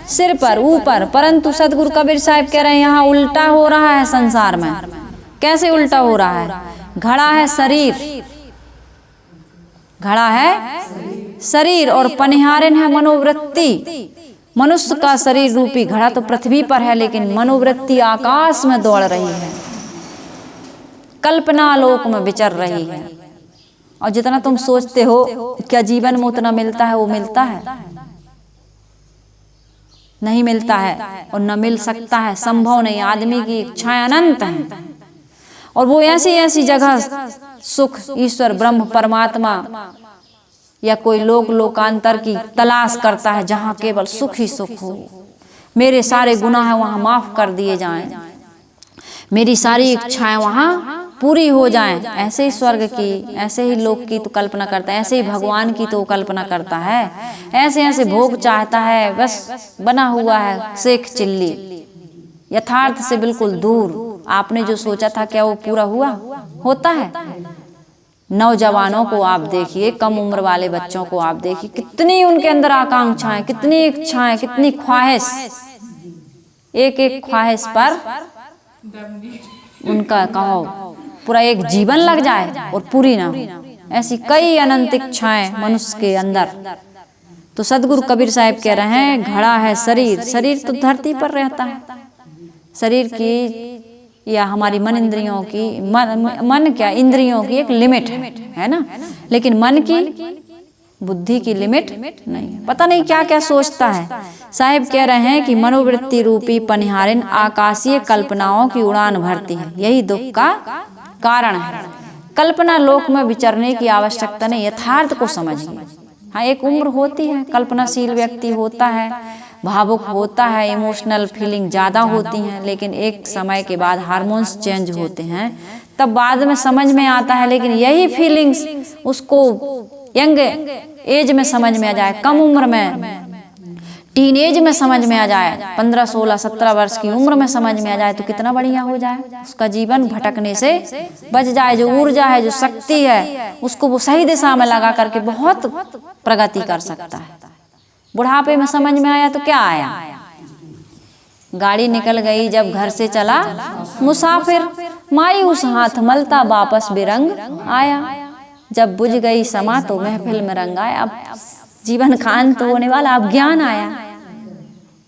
सिर पर, ऊपर। परंतु सदगुरु कबीर साहब कह रहे हैं यहाँ उल्टा हो रहा है संसार में। कैसे उल्टा हो रहा है? घड़ा है शरीर, घड़ा है शरीर और पनिहारिन है मनोवृत्ति। मनुष्य का शरीर रूपी घड़ा तो पृथ्वी पर है, लेकिन मनोवृत्ति आकाश में दौड़ रही है, कल्पना लोक में विचर रही है। और जितना तुम सोचते हो क्या जीवन में उतना मिलता है, वो मिलता है? नहीं मिलता है और न मिल सकता है, संभव नहीं। आदमी की इच्छाएं अनंत हैं और वो ऐसी ऐसी जगह सुख, ईश्वर, ब्रह्म, परमात्मा या कोई लोकांतर की तलाश करता है जहाँ केवल सुख ही सुख हो। मेरे सारे गुनाह है वहाँ माफ कर दिए जाएं, मेरी सारी इच्छाएं वहाँ पूरी हो जाएं। ऐसे ही स्वर्ग की, ऐसे ही लोक की तो कल्पना करता है, ऐसे ही भगवान की तो कल्पना करता है। ऐसे ऐसे भोग चाहता है, बस बना हुआ है शेख चिल्ली, यथार्थ से बिल्कुल दूर। आपने जो सोचा था क्या वो पूरा हुआ? होता है? नौजवानों को आप देखिए, कम उम्र वाले बच्चों को आप देखिए, कितनी उनके अंदर आकांक्षाएं, कितनी इच्छाएं, कितनी ख्वाहिश, एक एक ख्वाहिश पर उनका कहो पूरा एक जीवन लग जाए और पूरी ना हो। ऐसी कई अनंत इच्छाएं मनुष्य के अंदर। तो सदगुरु कबीर साहब कह रहे हैं, घड़ा है शरीर, शरीर तो धरती पर रहता है। शरीर की या हमारी मन इंद्रियों की, मन क्या इंद्रियों की एक लिमिट है ना, लेकिन मन की, बुद्धि की लिमिट नहीं है। पता नहीं क्या क्या सोचता है। साहिब कह रहे हैं कि मनोवृत्ति रूपी पनिहारिन आकाशीय कल्पनाओं की उड़ान भरती है, यही दुख का कारण है। कल्पना लोक में विचरने की आवश्यकता नहीं, यथार्थ को समझिए। हाँ, एक उम्र होती है, कल्पनाशील व्यक्ति होता है, भावुक होता है, इमोशनल फीलिंग ज़्यादा होती हैं, लेकिन एक समय के बाद हार्मोन्स चेंज होते हैं, तब बाद में समझ में आता है। लेकिन यही फीलिंग्स उसको यंग एज में समझ में आ जाए, कम उम्र में, टीन एज में समझ में आ जाए, 15, 16, 17 वर्ष की उम्र में समझ में आ जाए तो कितना बढ़िया हो जाए। उसका जीवन भटकने से बच जाए। जो ऊर्जा है, जो शक्ति है, उसको वो सही दिशा में लगा करके बहुत प्रगति कर सकता है। बुढ़ापे में समझ में आया तो क्या आया, गाड़ी निकल गई जब घर से चला मुसाफिर, मायूस हाथ मलता वापस बेरंग आया। जब बुझ गई समा तो महफिल में रंग आया। अब जीवन का अंत होने वाला, अब ज्ञान आया,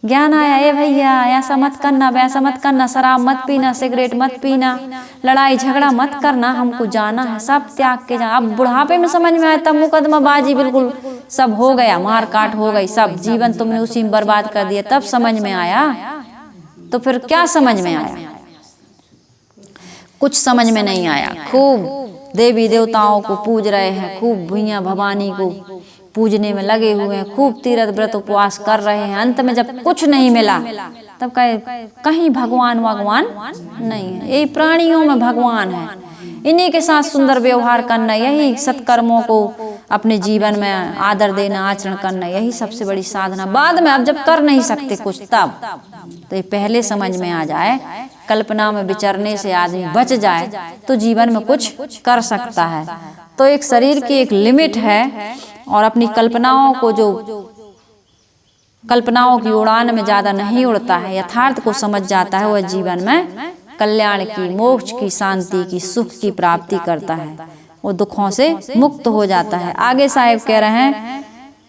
ज्ञान आया। ए भैया, ऐसा मत करना, वैसा मत करना, शराब मत पीना, सिगरेट मत पीना, लड़ाई झगड़ा मत करना, हमको जाना है, सब त्याग के जाना। अब बुढ़ापे में समझ में आया, तब मुकदमाबाजी बिल्कुल सब हो गया, मार काट हो गई, सब जीवन तुमने उसी में बर्बाद कर दिया, तब समझ में आया। तो फिर क्या समझ में आया? कुछ समझ में नहीं आया। खूब देवी देवताओं को पूज रहे हैं, खूब भैया भवानी को पूजने में लगे हुए हैं, खूब तीर्थ व्रत उपवास कर रहे हैं। अंत में जब कुछ नहीं मिला तब कहीं भगवान नहीं है। यही प्राणियों में भगवान है, इन्हीं के साथ सुंदर व्यवहार करना, यही सत्कर्मों को अपने जीवन में आदर देना, आचरण करना, यही सबसे बड़ी साधना। बाद में अब जब कर नहीं सकते कुछ, तब तो ये पहले समझ में आ जाए, कल्पना में विचरने से आदमी बच जाए तो जीवन में कुछ कर सकता है। तो एक शरीर की एक लिमिट है, और अपनी कल्पनाओं को, जो कल्पनाओं की उड़ान में ज्यादा नहीं उड़ता है, यथार्थ को समझ जाता है, वह जीवन में कल्याण की, मोक्ष की, शांति की, सुख की प्राप्ति करता है, वो दुखों से मुक्त हो जाता है। आगे साहिब कह रहे हैं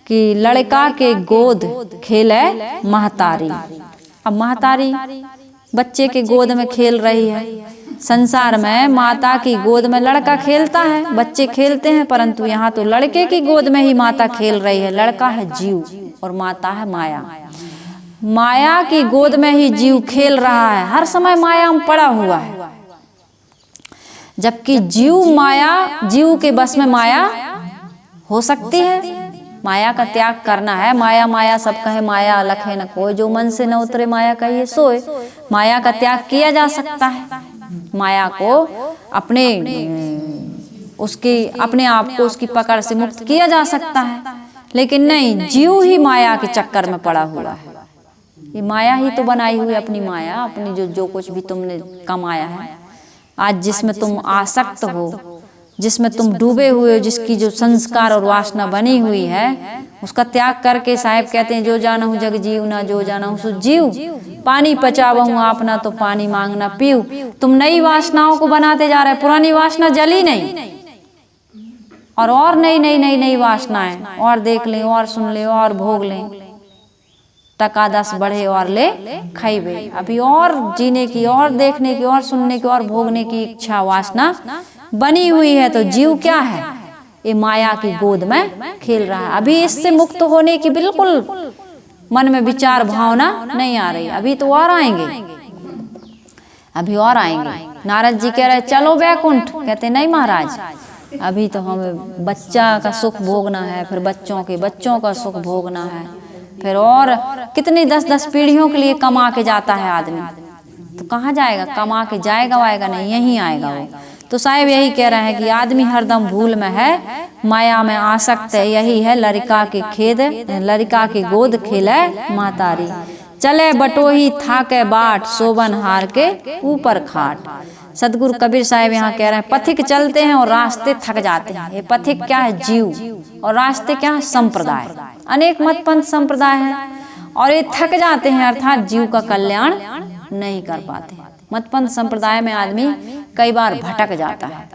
कि लड़का के गोद खेले महतारी। अब महतारी बच्चे के गोद में खेल रही है। संसार में माता की गोद में लड़का खेलता है, बच्चे खेलते हैं, परंतु यहाँ तो लड़के की गोद में ही माता खेल रही है। लड़का है जीव और माता है माया। माया की गोद में ही जीव खेल रहा है, हर समय माया में पड़ा हुआ है, जबकि जीव के बस में माया हो सकती है। माया का त्याग करना है। माया सब कहे माया लखे न कोई, जो मन से न उतरे माया कहिए सोए। माया का त्याग किया जा सकता है। माया को अपने आप को उसकी पकड़ से मुक्त किया जा सकता है, लेकिन नहीं, जीव ही माया के चक्कर में पड़ा हुआ है। ये माया ही तो बनाई हुई, अपनी माया, अपनी जो कुछ भी तुमने कमाया है, आज जिसमें तुम आसक्त हो, जिसमें तुम डूबे हुए हो, जिसकी जो संस्कार और वासना बनी हुई है, उसका त्याग करके साहिब कहते हैं, जो जाना हूँ जग जीव ना, जो जाना हूँ सो जीव। पानी पचावहूँ आपना तो पानी मांगना पीऊ। तुम नई वासनाओं को बनाते जा रहे, पुरानी वासना जली नहीं, और नई वासनाएं और देख लें, और सुन ले, और भोग लें, टका 10 बढ़े और ले खाइबे। अभी और जीने की, और देखने की, और सुनने की, और भोगने की इच्छा, वासना बनी हुई है। तो जीव क्या है? ये माया की गोद में खेल रहा है। अभी इससे मुक्त होने की बिल्कुल मन में विचार भावना नहीं आ रही। अभी तो और आएंगे, अभी और आएंगे। नारद जी कह रहे चलो वैकुंठ, कहते नहीं महाराज, अभी तो हमें बच्चा का सुख भोगना है, फिर बच्चों के बच्चों का सुख भोगना है, फिर और कितनी 10-10 पीढ़ियों के लिए कमा के जाता है आदमी, तो कहाँ जाएगा? कमा के जाएगा वाएगा नहीं, यहीं आएगा वो। तो साहिब यही कह रहे हैं कि आदमी हरदम भूल में है, माया में आसक्त है। यही है लड़का के गोद खेले महतारी। चले बटोही थाके बाट, शोभन हार के ऊपर खाट। सदगुरु कबीर साहब यहाँ कह रहे हैं पथिक चलते हैं और रास्ते थक जाते हैं। ये पथिक क्या है? जीव। और रास्ते क्या है? संप्रदाय। अनेक मत पंथ संप्रदाय है और ये थक जाते हैं, अर्थात जीव का कल्याण नहीं कर पाते। मत पंथ संप्रदाय में आदमी कई बार भटक जाता है।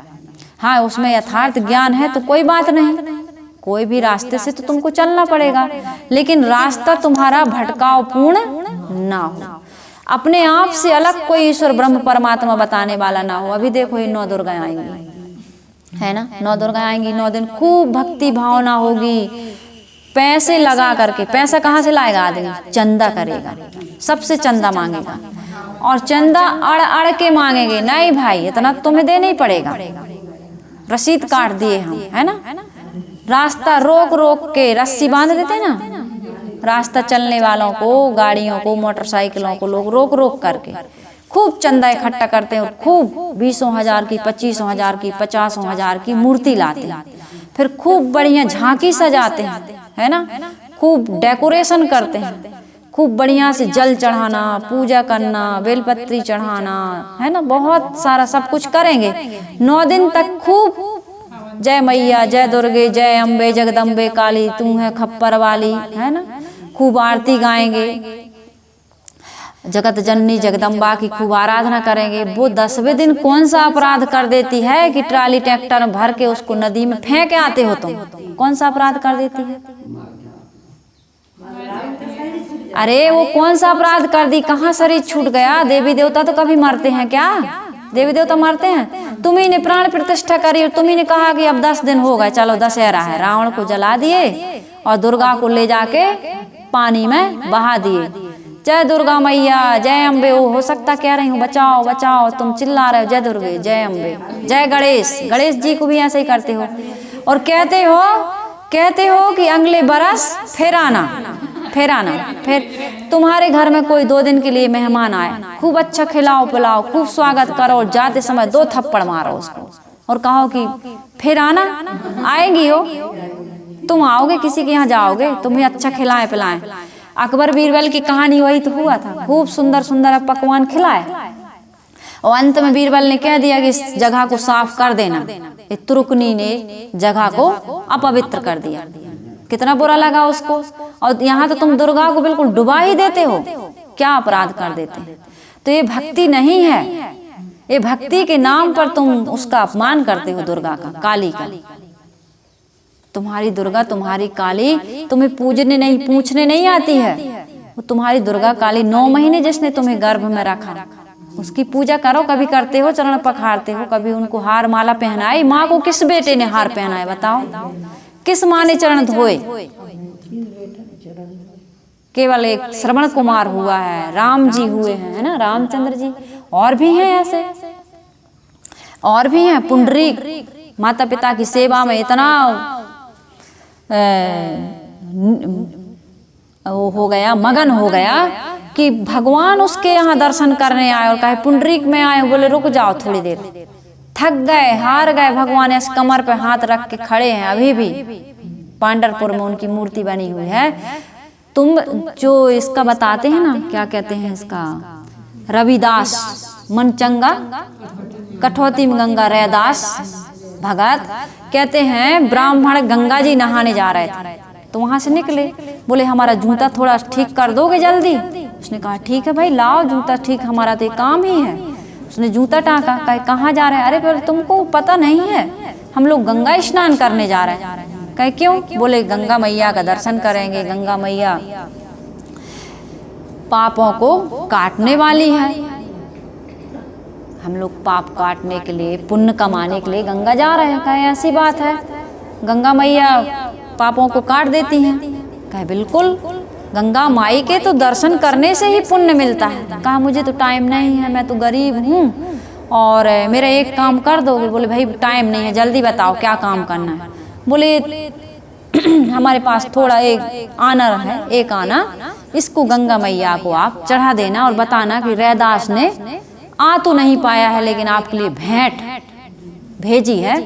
हाँ, उसमें यथार्थ ज्ञान है तो कोई बात नहीं, कोई भी रास्ते से तो तुमको चलना पड़ेगा, लेकिन रास्ता तुम्हारा भटकाव पूर्ण ना हो, अपने आप से अलग कोई ईश्वर ब्रह्म परमात्मा बताने वाला ना हो। अभी देखो ये 9 दुर्गा आएंगी, है ना, 9 दुर्गा आएंगी, 9 दिन खूब भक्ति भावना होगी, पैसे लगा करके। पैसा कहाँ से लाएगा आदमी? चंदा करेगा, सबसे चंदा मांगेगा और चंदा अड़ अड़ के मांगेंगे। नहीं भाई, इतना तुम्हें देना ही पड़ेगा, रसीद काट दिए हम, है ना। रास्ता रोक रोक के रस्सी बांध देते ना, रास्ता चलने वालों को, गाड़ियों को, मोटरसाइकिलों को लोग रोक रोक करके खूब चंदा इकट्ठा करते हैं और खूब 20,000 की, 25,000 की, 50,000 की मूर्ति लाते हैं। फिर खूब बढ़िया झांकी सजाते हैं, है ना, खूब डेकोरेशन करते हैं, खूब बढ़िया से जल चढ़ाना, पूजा करना, बेलपत्री चढ़ाना, है ना, बहुत सारा सब कुछ करेंगे। 9 दिन तक खूब जय मैया, जय दुर्गे, जय अम्बे, जगदम्बे काली, तू है खप्पर वाली, है ना, खूब आरती गाएंगे, जगत जननी जगदम्बा की खूब आराधना करेंगे। वो 10वें दिन कौन सा अपराध कर देती है कि ट्राली ट्रैक्टर में भर के उसको नदी में फेंक आते हो तुम? कौन सा अपराध कर देती है? अरे वो कौन सा अपराध कर दी? कहाँ शरीर छूट गया? देवी देवता तो कभी मरते हैं क्या? देवी देवता मरते हैं? तुम्ही ने प्राण प्रतिष्ठा करी और तुम्ही ने कहा कि अब 10 दिन हो गए, चलो दशहरा है, रावण को जला दिए और दुर्गा को ले जाके पानी में बहा दिए। जय दुर्गा मैया, जय अम्बे। वो हो सकता कह रही हूँ बचाओ बचाओ, तुम चिल्ला रहे हो जय दुर्गे, जय अम्बे, जय गणेश। गणेश जी को भी ऐसे ही करते हो और कहते हो कि अगले बरस फिर आना, फिर आना। फिर तुम्हारे घर में कोई 2 दिन के लिए मेहमान आए, खूब अच्छा खिलाओ पिलाओ, खूब स्वागत करो और जाते समय 2 थप्पड़ मारो उसको और कहो कि फिर आना। आएंगी हो तुम, आओगे किसी के यहाँ जाओगे, तुम्हें अच्छा खिलाएं पिलाएं। अकबर बीरबल की कहानी वही तो हुआ था, खूब सुंदर सुंदर पकवान खिलाए और अंत में बीरबल ने कह दिया कि इस जगह को साफ कर देना। तुर्कनी ने जगह को अपवित्र कर दिया। कितना बुरा लगा उसको। और यहाँ तो तुम दुर्गा को बिल्कुल डुबा ही देते हो, क्या अपराध कर देते हैं। तो ये भक्ति नहीं है, ये भक्ति के नाम पर तुम उसका अपमान करते हो, दुर्गा का, काली का। तुम्हारी दुर्गा, तुम्हारी काली तुम्हें पूजने नहीं, पूछने नहीं आती है। वो तुम्हारी दुर्गा काली 9 महीने जिसने तुम्हें गर्भ में रखा, उसकी पूजा करो। कभी करते हो, चरण पखारते हो, कभी उनको हार माला पहनाई। माँ को किस बेटे ने हार पहनाए बताओ? किस माँ ने चरण धोए? केवल एक श्रवण कुमार हुआ है, राम जी हुए हैं, है ना, रामचंद्र जी। और भी हैं ऐसे, और भी हैं। पुंडरीक माता पिता की सेवा में इतना वो हो गया, मगन हो गया कि भगवान उसके यहाँ दर्शन करने आए और कहे पुंडरीक में आए। बोले रुक जाओ थोड़ी देर, थक गए, हार गए। भगवान इस कमर पे हाथ रख के खड़े हैं। अभी भी पांडरपुर में उनकी मूर्ति बनी हुई है। तुम जो इसका बताते हैं ना, क्या कहते हैं इसका, रविदास मनचंगा कठौती में गंगा रैदास भगत कहते हैं ब्राह्मण गंगा जी नहाने जा रहे थे तो वहां से निकले। बोले हमारा जूता थोड़ा ठीक कर दोगे जल्दी? उसने कहा ठीक है भाई, लाओ जूता ठीक, हमारा तो काम ही है। उसने जूता टाँका, कहे कहाँ जा रहे हैं? अरे पर तुमको पता नहीं है, हम लोग गंगा स्नान करने जा रहे हैं। कहे क्यों? बोले गंगा मैया का दर्शन करेंगे, गंगा मैया पापों को काटने वाली है। हम लोग पाप काटने के लिए, पुण्य कमाने के लिए गंगा जा रहे हैं। कहे ऐसी बात है, गंगा मैया पापों को काट देती हैं? कहे बिल्कुल, गंगा माई के तो दर्शन करने से ही पुण्य मिलता है। कहा मुझे तो टाइम नहीं है, मैं तो गरीब हूँ और मेरा एक काम कर दोगे? बोले भाई टाइम नहीं है, जल्दी बताओ क्या काम करना है। बोले हमारे पास थोड़ा एक आना है, एक आना, इसको गंगा मैया को आप चढ़ा देना और बताना कि रैदास ने आ तो नहीं पाया है लेकिन आपके लिए भेंट भेजी है,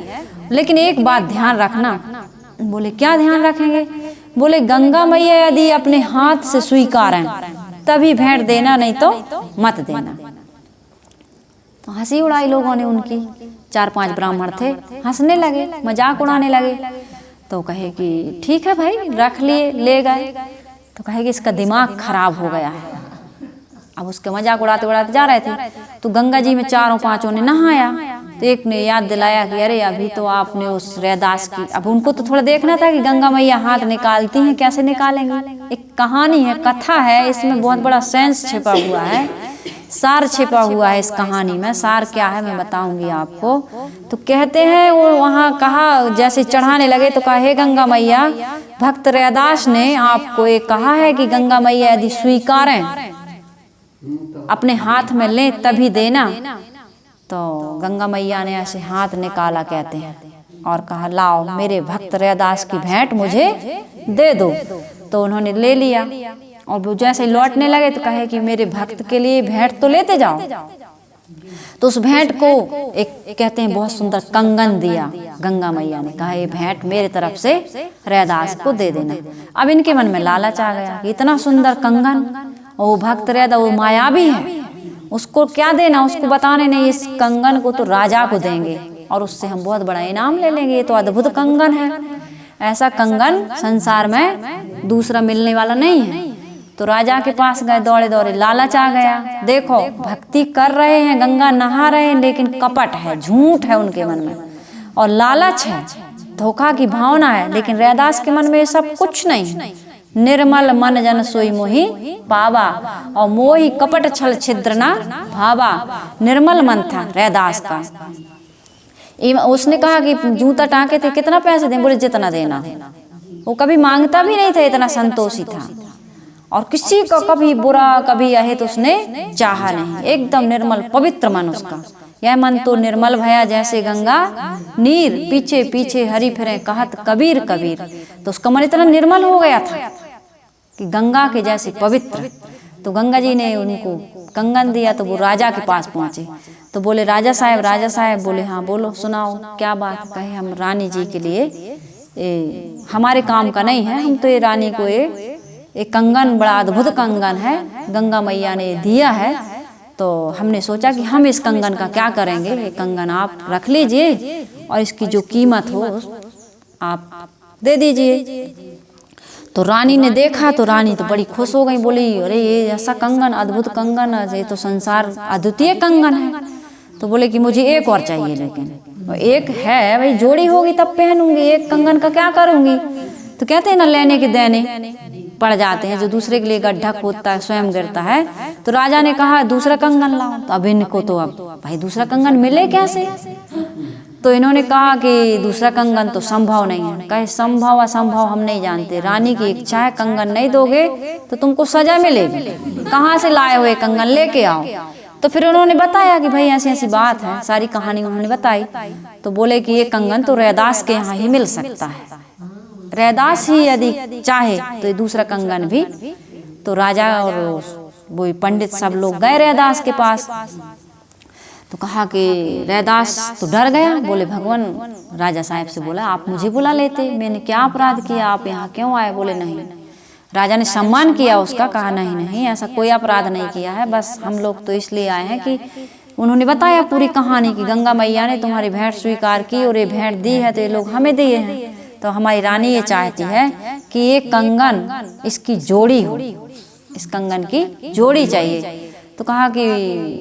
लेकिन एक बात ध्यान रखना। बोले क्या ध्यान रखेंगे? बोले गंगा मैया यदि अपने हाथ से स्वीकारें तभी भेंट देना, नहीं तो मत देना। तो हंसी उड़ाई लोगों ने उनकी। 4-5 ब्राह्मण थे, हंसने लगे, मजाक उड़ाने लगे। तो कहे कि ठीक है भाई, रख लिए, ले गए। तो कहे कि इसका दिमाग खराब हो गया है। अब उसके मजाक उड़ाते उड़ाते जा रहे थे, तो गंगा जी में 4-5 ने नहाया। तो एक ने याद दिलाया कि अरे अभी तो आपने उस रैदास की, अब उनको तो थोड़ा देखना था कि गंगा मैया हाथ निकालती हैं, कैसे निकालेंगी। एक कहानी है, कथा है, इसमें बहुत बड़ा सेंस छिपा हुआ है, सार छिपा हुआ है इस कहानी में। सार क्या है मैं बताऊंगी आपको। तो कहते हैं वो वहाँ कहा, जैसे चढ़ाने लगे तो कहा, हे गंगा मैया, भक्त रैदास ने आपको ये कहा है कि गंगा मैया यदि स्वीकारें, अपने हाथ में लें तभी देना। तो गंगा मैया ने ऐसे हाथ निकाला कहते हैं, और कहा लाओ मेरे भक्त रैदास की भेंट मुझे दे दो। तो उन्होंने ले लिया, और वो जैसे लौटने लगे तो कहे कि मेरे भक्त के लिए भेंट तो लेते जाओ। तो उस भेंट को एक कहते हैं बहुत सुंदर कंगन दिया गंगा मैया ने। कहा ये भेंट मेरे तरफ से रैदास को दे देना। अब इनके मन में लालच आ गया कि इतना सुंदर कंगन, और वो भक्त रैदा वो मायावी है, उसको क्या देना, उसको बताने नहीं, इस कंगन को तो राजा को देंगे और उससे हम बहुत बड़ा इनाम ले लेंगे, ये तो अद्भुत कंगन है, ऐसा कंगन संसार में दूसरा मिलने वाला नहीं है। तो राजा के पास गए, दौड़े दौड़े, लालच आ गया। देखो भक्ति कर रहे हैं, गंगा नहा रहे हैं, लेकिन कपट है, झूठ है उनके मन में, और लालच है, धोखा की भावना है। लेकिन रैदास के मन में ये सब कुछ नहीं है। निर्मल मन जन सोई मोहि पावा, और मोहि कपट छल छिद्र ना भावा। निर्मल मन था रैदास का। उसने कहा कि जूता टाँके थे, कितना पैसे दें, बोले जितना देना। वो कभी मांगता भी नहीं था, इतना संतोषी था, और किसी का कभी बुरा कभी अहित उसने चाहा नहीं। एकदम निर्मल पवित्र मन उसका। यह मन तो निर्मल भया जैसे गंगा नीर, पीछे पीछे हरि फिरे कहत कबीर कबीर। तो उसका मन इतना निर्मल हो गया था कि गंगा के जैसे पवित्र। तो गंगा जी ने उनको कंगन दिया, तो वो राजा के पास पहुंचे। तो बोले राजा साहब, राजा साहब। बोले हाँ बोलो, सुनाओ क्या बात। कहे हम रानी जी के लिए हमारे काम का नहीं है, हम तो ये रानी को एक कंगन, बड़ा अद्भुत कंगन है, गंगा मैया ने दिया है। तो हमने सोचा कि हम इस कंगन का क्या करेंगे, ये कंगन आप रख लीजिए और इसकी जो कीमत हो आप दे दीजिए। तो रानी ने देखा, तो रानी तो बड़ी खुश हो गई, बोली अरे ये ऐसा कंगन, अद्भुत कंगन, ये तो संसार अद्वितीय कंगन है। तो बोले कि मुझे एक और चाहिए, लेकिन एक है भाई, जोड़ी होगी तब पहनूंगी, एक कंगन का क्या करूंगी। तो कहते हैं ना लेने के देने पड़ जाते हैं, जो दूसरे के लिए गड्ढा खोदता है स्वयं गिरता है। तो राजा ने कहा दूसरा कंगन लाओ। तो अब इनको तो अब भाई दूसरा कंगन मिले कैसे। तो इन्होंने कहा कि दूसरा कंगन तो संभव नहीं है। कहे संभव असंभव हम नहीं जानते, रानी की इच्छा है, कंगन नहीं दोगे तो तुमको सजा मिलेगी। कहाँ से लाए हुए कंगन, लेके आओ। तो फिर उन्होंने बताया कि भाई ऐसी ऐसी बात है, सारी कहानी उन्होंने बताई। तो बोले कि ये कंगन तो रैदास के यहाँ ही मिल सकता है, रैदास ही यदि चाहे तो ये दूसरा कंगन भी। तो राजा और वो पंडित सब लोग गए रैदास के पास। तो कहा कि रैदास तो डर गया। बोले भगवान, राजा साहब से बोला आप मुझे बुला लेते, मैंने क्या अपराध किया, आप यहाँ क्यों आए। बोले नहीं। राजा ने सम्मान किया उसका, कहा नहीं नहीं ऐसा कोई अपराध नहीं किया है, बस हम लोग तो इसलिए आए हैं कि उन्होंने बताया पूरी कहानी कि गंगा मैया ने तुम्हारी भेंट स्वीकार की और ये भेंट दी है तो ये लोग हमें दिए हैं। तो हमारी रानी ये चाहती है कि ये कंगन इसकी जोड़ी हो, इस कंगन की जोड़ी चाहिए। तो कहा कि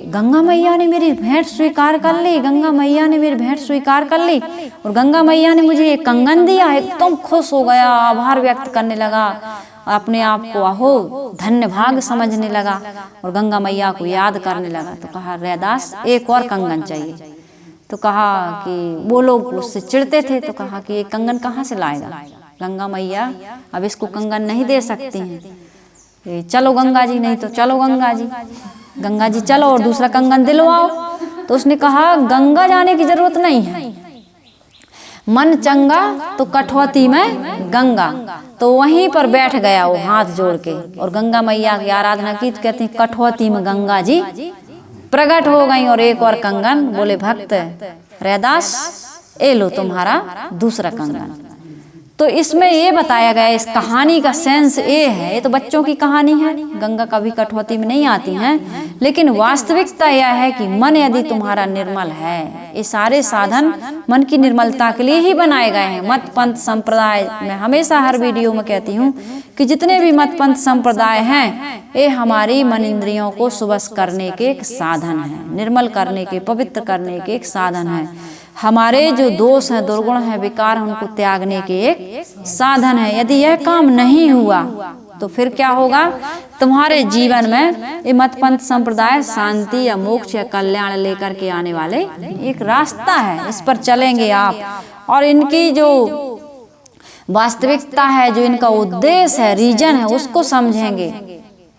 गंगा मैया ने मेरी भेंट स्वीकार कर ली, गंगा मैया ने मेरी भेंट स्वीकार कर ली और गंगा मैया ने मुझे ये कंगन दिया। एकदम खुश हो गया, आभार व्यक्त करने लगा, अपने आप को अहो धन्य भाग समझने लगा और गंगा मैया को याद करने लगा। तो कहा रैदास एक और कंगन चाहिए। तो कहा कि वो लोग उससे चिढ़ते थे। तो कहा कि ये कंगन कहाँ से लाएगा, गंगा मैया अब इसको कंगन नहीं दे सकती हैं, चलो गंगा जी, नहीं तो चलो गंगा जी, गंगा जी चलो और दूसरा कंगन दिलवाओ। तो उसने कहा गंगा जाने की जरूरत नहीं है, मन चंगा तो कठौती में गंगा। तो वहीं पर बैठ गया वो हाथ जोड़ के और गंगा मैया की आराधना की। तो कहते हैं कठौती में गंगा जी प्रकट हो गई और एक और कंगन। बोले भक्त रैदास ए लो तुम्हारा दूसरा कंगन। तो इसमें ये बताया गया, इस कहानी का सेंस ये है, ये तो बच्चों की कहानी है, गंगा कभी कटौती में नहीं आती हैं, लेकिन वास्तविकता यह है कि मन यदि तुम्हारा निर्मल है, ये सारे साधन मन की निर्मलता के लिए ही बनाए गए हैं। मत पंथ संप्रदाय, मैं हमेशा हर वीडियो में कहती हूँ कि जितने भी मत पंथ संप्रदाय हैं, ये हमारी मन इंद्रियों को सुबस करने के एक साधन है, निर्मल करने के, पवित्र करने के एक साधन है। हमारे जो दोष हैं, दुर्गुण हैं, विकार हैं, उनको त्यागने के एक साधन है। यदि यह काम नहीं हुआ तो फिर क्या होगा? तुम्हारे जीवन में ये मत पंथ संप्रदाय शांति या मोक्ष या कल्याण लेकर के आने वाले एक रास्ता है, इस पर चलेंगे आप, और इनकी जो वास्तविकता है, जो इनका उद्देश्य है, रीजन है, उसको समझेंगे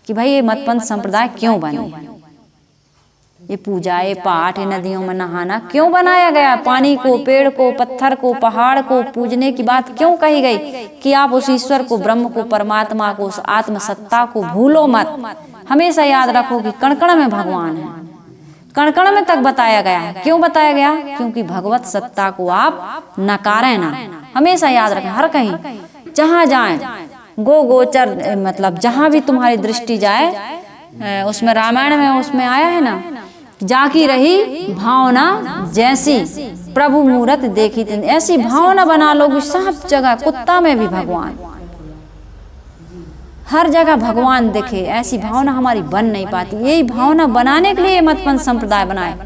कि भाई ये मत पंथ संप्रदाय क्यों बने, ये पूजा, ये पाठ, ये नदियों में नहाना क्यों बनाया गया, पानी को, पेड़ को, पत्थर को, पहाड़ को पूजने की बात क्यों कही गई कि आप उस ईश्वर को, ब्रह्म को, परमात्मा को, उस आत्म सत्ता को भूलो मत। हमेशा याद रखो कि कण कण में भगवान है, कण कण में तक बताया गया है। क्यों बताया गया? क्योंकि भगवत सत्ता को आप नकारें ना, हमेशा याद रखें। हर कहीं जहाँ जाए, गोचर, मतलब जहाँ भी तुम्हारी दृष्टि जाए, उसमें रामायण में उसमें आया है ना, जाकी रही भावना जैसी प्रभु मूरत देखी थी। ऐसी भावना बना लोगे सब जगह, कुत्ता में भी भगवान, हर जगह भगवान दिखे, ऐसी भावना हमारी बन नहीं पाती। यही भावना बनाने के लिए मत पंथ संप्रदाय बनाए,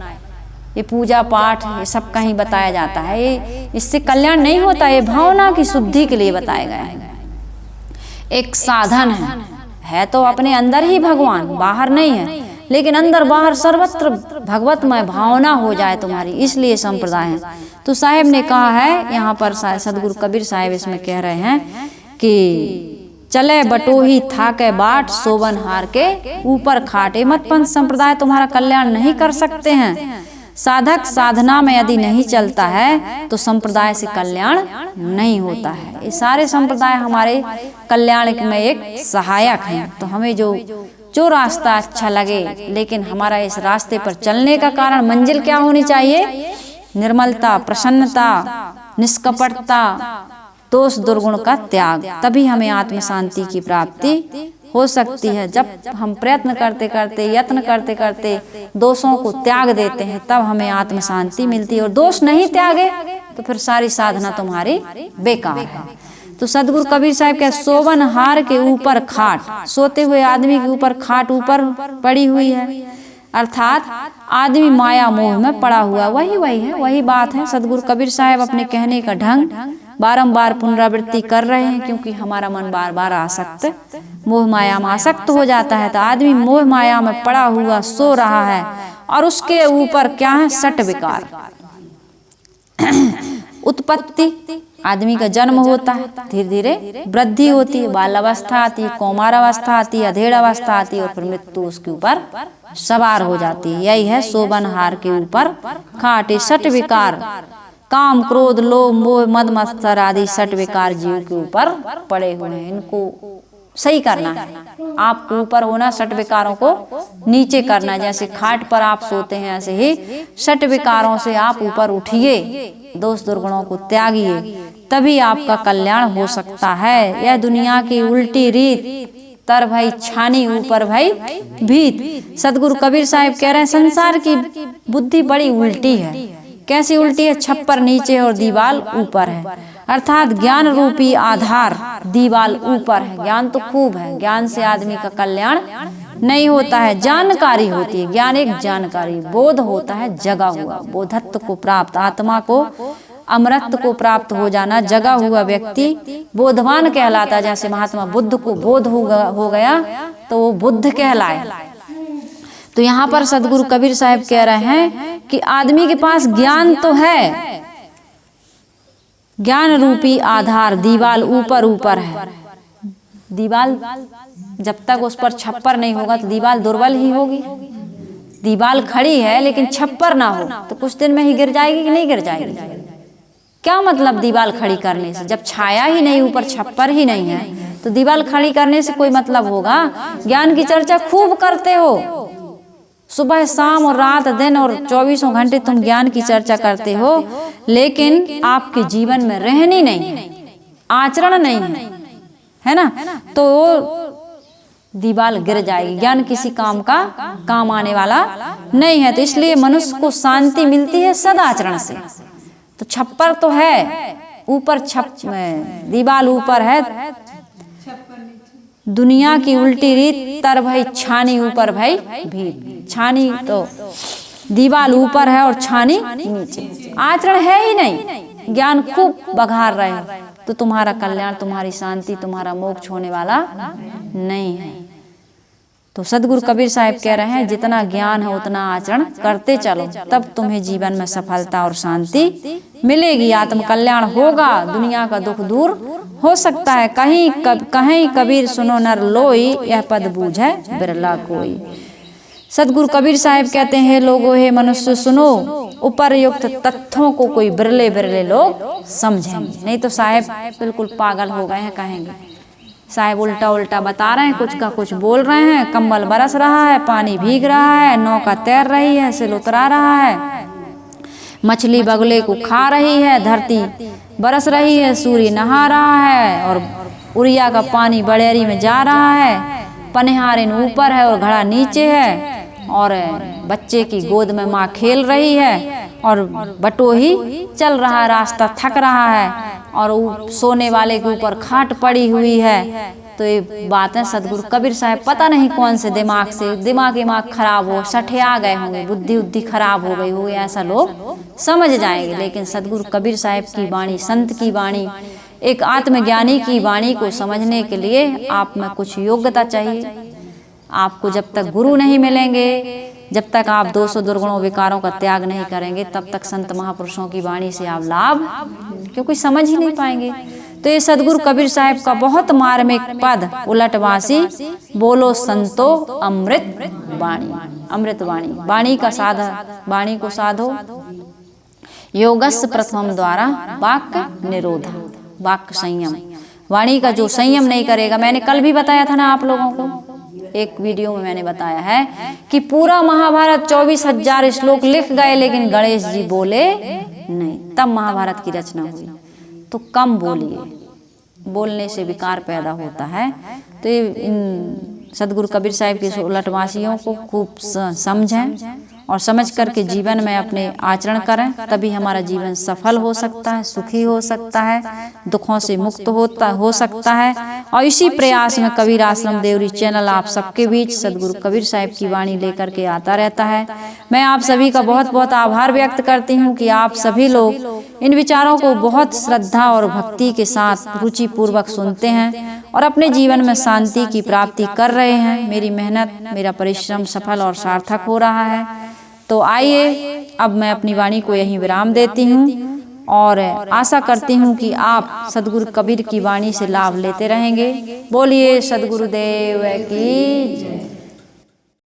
ये पूजा पाठ ये सब कहीं बताया जाता है, ये इससे कल्याण नहीं होता, ये भावना की शुद्धि के लिए बताया गया है, एक साधन है तो अपने अंदर ही भगवान, बाहर नहीं है, लेकिन अंदर बाहर सर्वत्र भगवतमय भावना हो जाए तुम्हारी, इसलिए संप्रदाय है। तो साहेब ने कहा है यहाँ पर, सदगुरु कबीर साहेब इसमें कह रहे हैं कि चले बटोही थाके बाट, सोबन हार के ऊपर खाटे। मत पंथ संप्रदाय तुम्हारा कल्याण नहीं कर सकते हैं। साधक साधना में यदि नहीं चलता है तो संप्रदाय से कल्याण नहीं होता है। ये सारे संप्रदाय हमारे कल्याण में एक सहायक हैं। तो हमें जो रास्ता अच्छा लगे, लेकिन हमारा इस रास्ते पर चलने का कारण, मंजिल क्या होनी चाहिए? निर्मलता, प्रसन्नता, निष्कपटता, दोष दुर्गुण का त्याग। तभी हमें आत्म शांति की प्राप्ति हो सकती है। जब हम प्रयत्न करते करते, यत्न करते करते दोषों को त्याग देते हैं, तब हमें आत्म शांति मिलती है। और दोष नहीं त्यागे तो फिर सारी साधना तुम्हारी बेकार है। तो सदगुरु कबीर साहब के सोवन हार के ऊपर खाट, सोते हुए आदमी के ऊपर खाट ऊपर पड़ी हुई है, अर्थात आदमी माया मोह में पड़ा हुआ, वही है, वही बात है। सदगुरु कबीर साहब अपने कहने का ढंग बारंबार पुनरावृत्ति कर रहे हैं, क्योंकि हमारा मन बार बार आसक्त, मोह माया में आसक्त हो जाता है। तो आदमी मोह माया में पड़ा हुआ सो रहा है, और उसके ऊपर क्या है? सट विकार, उत्पत्ति, आदमी का जन्म होता है, धीरे धीरे वृद्धि होती है, बाल अवस्था आती है, कौमार अवस्था आती है, अधेड़ अवस्था आती है, और फिर मृत्यु उसके ऊपर सवार हो जाती है। यही है सोबन हार के ऊपर खाटे। सट विकार, काम, क्रोध, लोभ, मोह, मद मत्सर आदि सट विकार जीव के ऊपर पड़े हुए हैं। इनको सही करना है, आपको ऊपर होना, सट विकारों को नीचे करना। जैसे खाट पर आप सोते हैं, ऐसे ही सट विकारों से आप ऊपर उठिए, दोष दुर्गुणों को त्यागिए, तभी आपका कल्याण हो सकता है। यह दुनिया की उल्टी रीत, तर भाई छानी ऊपर भाई भीत। सदगुरु कबीर साहब कह रहे हैं संसार की बुद्धि बड़ी उल्टी है। कैसी उल्टी है? छप्पर नीचे और दीवाल ऊपर है, अर्थात ज्ञान रूपी आधार दीवाल ऊपर है। ज्ञान तो खूब है, ज्ञान से आदमी का कल्याण नहीं होता है, जानकारी होती है। ज्ञान एक जानकारी, बोध होता है जगा हुआ, बोधत्व को प्राप्त, आत्मा को अमृत को प्राप्त हो जाना। जगा हुआ व्यक्ति बोधवान कहलाता। जैसे महात्मा बुद्ध को बोध हो गया तो वो बुद्ध कहलाए। तो यहाँ पर सदगुरु कबीर साहब कह रहे हैं कि आदमी के पास ज्ञान तो है, ज्ञान रूपी आधार दीवाल ऊपर है। दीवाल जब तक उस पर छप्पर नहीं होगा तो दीवाल दुर्बल ही होगी। दीवाल खड़ी है लेकिन छप्पर ना हो तो कुछ दिन में ही गिर जाएगी कि नहीं गिर जाएगी? क्या मतलब दीवाल खड़ी करने से? जब छाया ही नहीं, ऊपर छप्पर ही नहीं है, तो दीवाल खड़ी करने से कोई मतलब होगा? ज्ञान की चर्चा खूब करते हो, सुबह शाम और रात दिन और 24 घंटे तुम ज्ञान की चर्चा करते हो, लेकिन आपके जीवन में रहनी नहीं है। आचरण नहीं है ना, तो दीवाल गिर जाएगी। ज्ञान किसी काम का काम आने वाला नहीं है। तो इसलिए मनुष्य को शांति मिलती है सदाचरण से। तो छप्पर तो है ऊपर, दीवाल ऊपर है, दुनिया की उल्टी रीत तर भाई छानी ऊपर भाई भी। छानी तो दीवाल ऊपर है और छानी नीचे। आचरण है ही नहीं, ज्ञान खूब बघार रहे हो तो तुम्हारा कल्याण, तुम्हारी शांति, तुम्हारा मोक्ष होने वाला नहीं है। तो सदगुरु कबीर साहब कह रहे हैं जितना ज्ञान है उतना आचरण करते चलो, तब तुम्हें जीवन में सफलता और शांति मिलेगी, आत्म कल्याण होगा, दुनिया का दुख दूर हो सकता है। कहीं कबीर सुनो नर लोई, यह पद बूझे बिरला कोई। सदगुरु कबीर साहब कहते हैं लोगों, हे मनुष्य सुनो, उपरयुक्त तथ्यों को कोई बिरले बिरले लोग समझेंगे, नहीं तो साहब बिल्कुल पागल हो गए हैं कहेंगे। साहब उल्टा उल्टा बता रहे हैं, कुछ का कुछ बोल रहे हैं, कंबल बरस रहा है, पानी भीग रहा है, नौका तैर रही है, सिल उतरा रहा है, मछली बगुले को खा रही है, धरती बरस रही है, सूर्य नहा रहा है और उड़िया का पानी बड़ेरी में जा रहा है, पनिहारिन ऊपर है और घड़ा नीचे है, और बच्चे की गोद में माँ खेल रही है, और बटोही चल रहा है, रास्ता थक रहा है, और सोने वाले के ऊपर खाट पड़ी हुई है। तो ये बातें सदगुरु कबीर साहब पता नहीं कौन से दिमाग खराब हो, सठिया गए होंगे, बुद्धि खराब हो गई होगी, ऐसा लोग समझ जाएंगे। लेकिन सदगुरु कबीर साहब की वाणी, संत की वाणी, एक आत्मज्ञानी की वाणी को समझने के लिए आप में कुछ योग्यता चाहिए। आपको जब तक गुरु नहीं मिलेंगे, जब तक आप 200 दुर्गुणों विकारों का त्याग नहीं करेंगे, तब तक संत महापुरुषों की वाणी से आप लाभ क्योंकि समझ ही नहीं पाएंगे। तो ये सदगुरु कबीर साहब का बहुत मार्मिक पद, उलटवासी बोलो संतो अमृत वाणी, अमृत वाणी, वाणी का साधा, वाणी को साधो, योगस्य प्रथम द्वारा वाक्य निरोधा, वाक्य संयम। वाणी का जो संयम नहीं करेगा, मैंने कल भी बताया था ना आप लोगों को, एक वीडियो में मैंने बताया है कि पूरा महाभारत 24,000 श्लोक लिख गए, लेकिन गणेश जी बोले नहीं, तब महाभारत की रचना हुई। तो कम बोलिए, बोलने से विकार पैदा होता है। तो ये इन सदगुरु कबीर साहब के उलटवासियों को खूब समझें और समझ करके जीवन में अपने आचरण करें, तभी हमारा जीवन सफल हो सकता है, सुखी हो सकता है, दुखों से मुक्त हो सकता है। और इसी प्रयास में कबीर आश्रम देवरी चैनल आप सबके बीच सदगुरु कबीर साहब की वाणी लेकर के आता रहता है। मैं आप सभी का बहुत बहुत आभार व्यक्त करती हूँ कि आप सभी लोग इन विचारों को बहुत श्रद्धा और भक्ति के साथ रुचि पूर्वक सुनते हैं और अपने जीवन में शांति की प्राप्ति कर रहे हैं। मेरी मेहनत, मेरा परिश्रम सफल और सार्थक हो रहा है। तो आइए अब मैं अपनी वाणी को यहीं विराम देती हूँ और आशा करती हूँ कि आप सदगुरु कबीर की वाणी से लाभ लेते रहेंगे। बोलिए सदगुरुदेव की जय।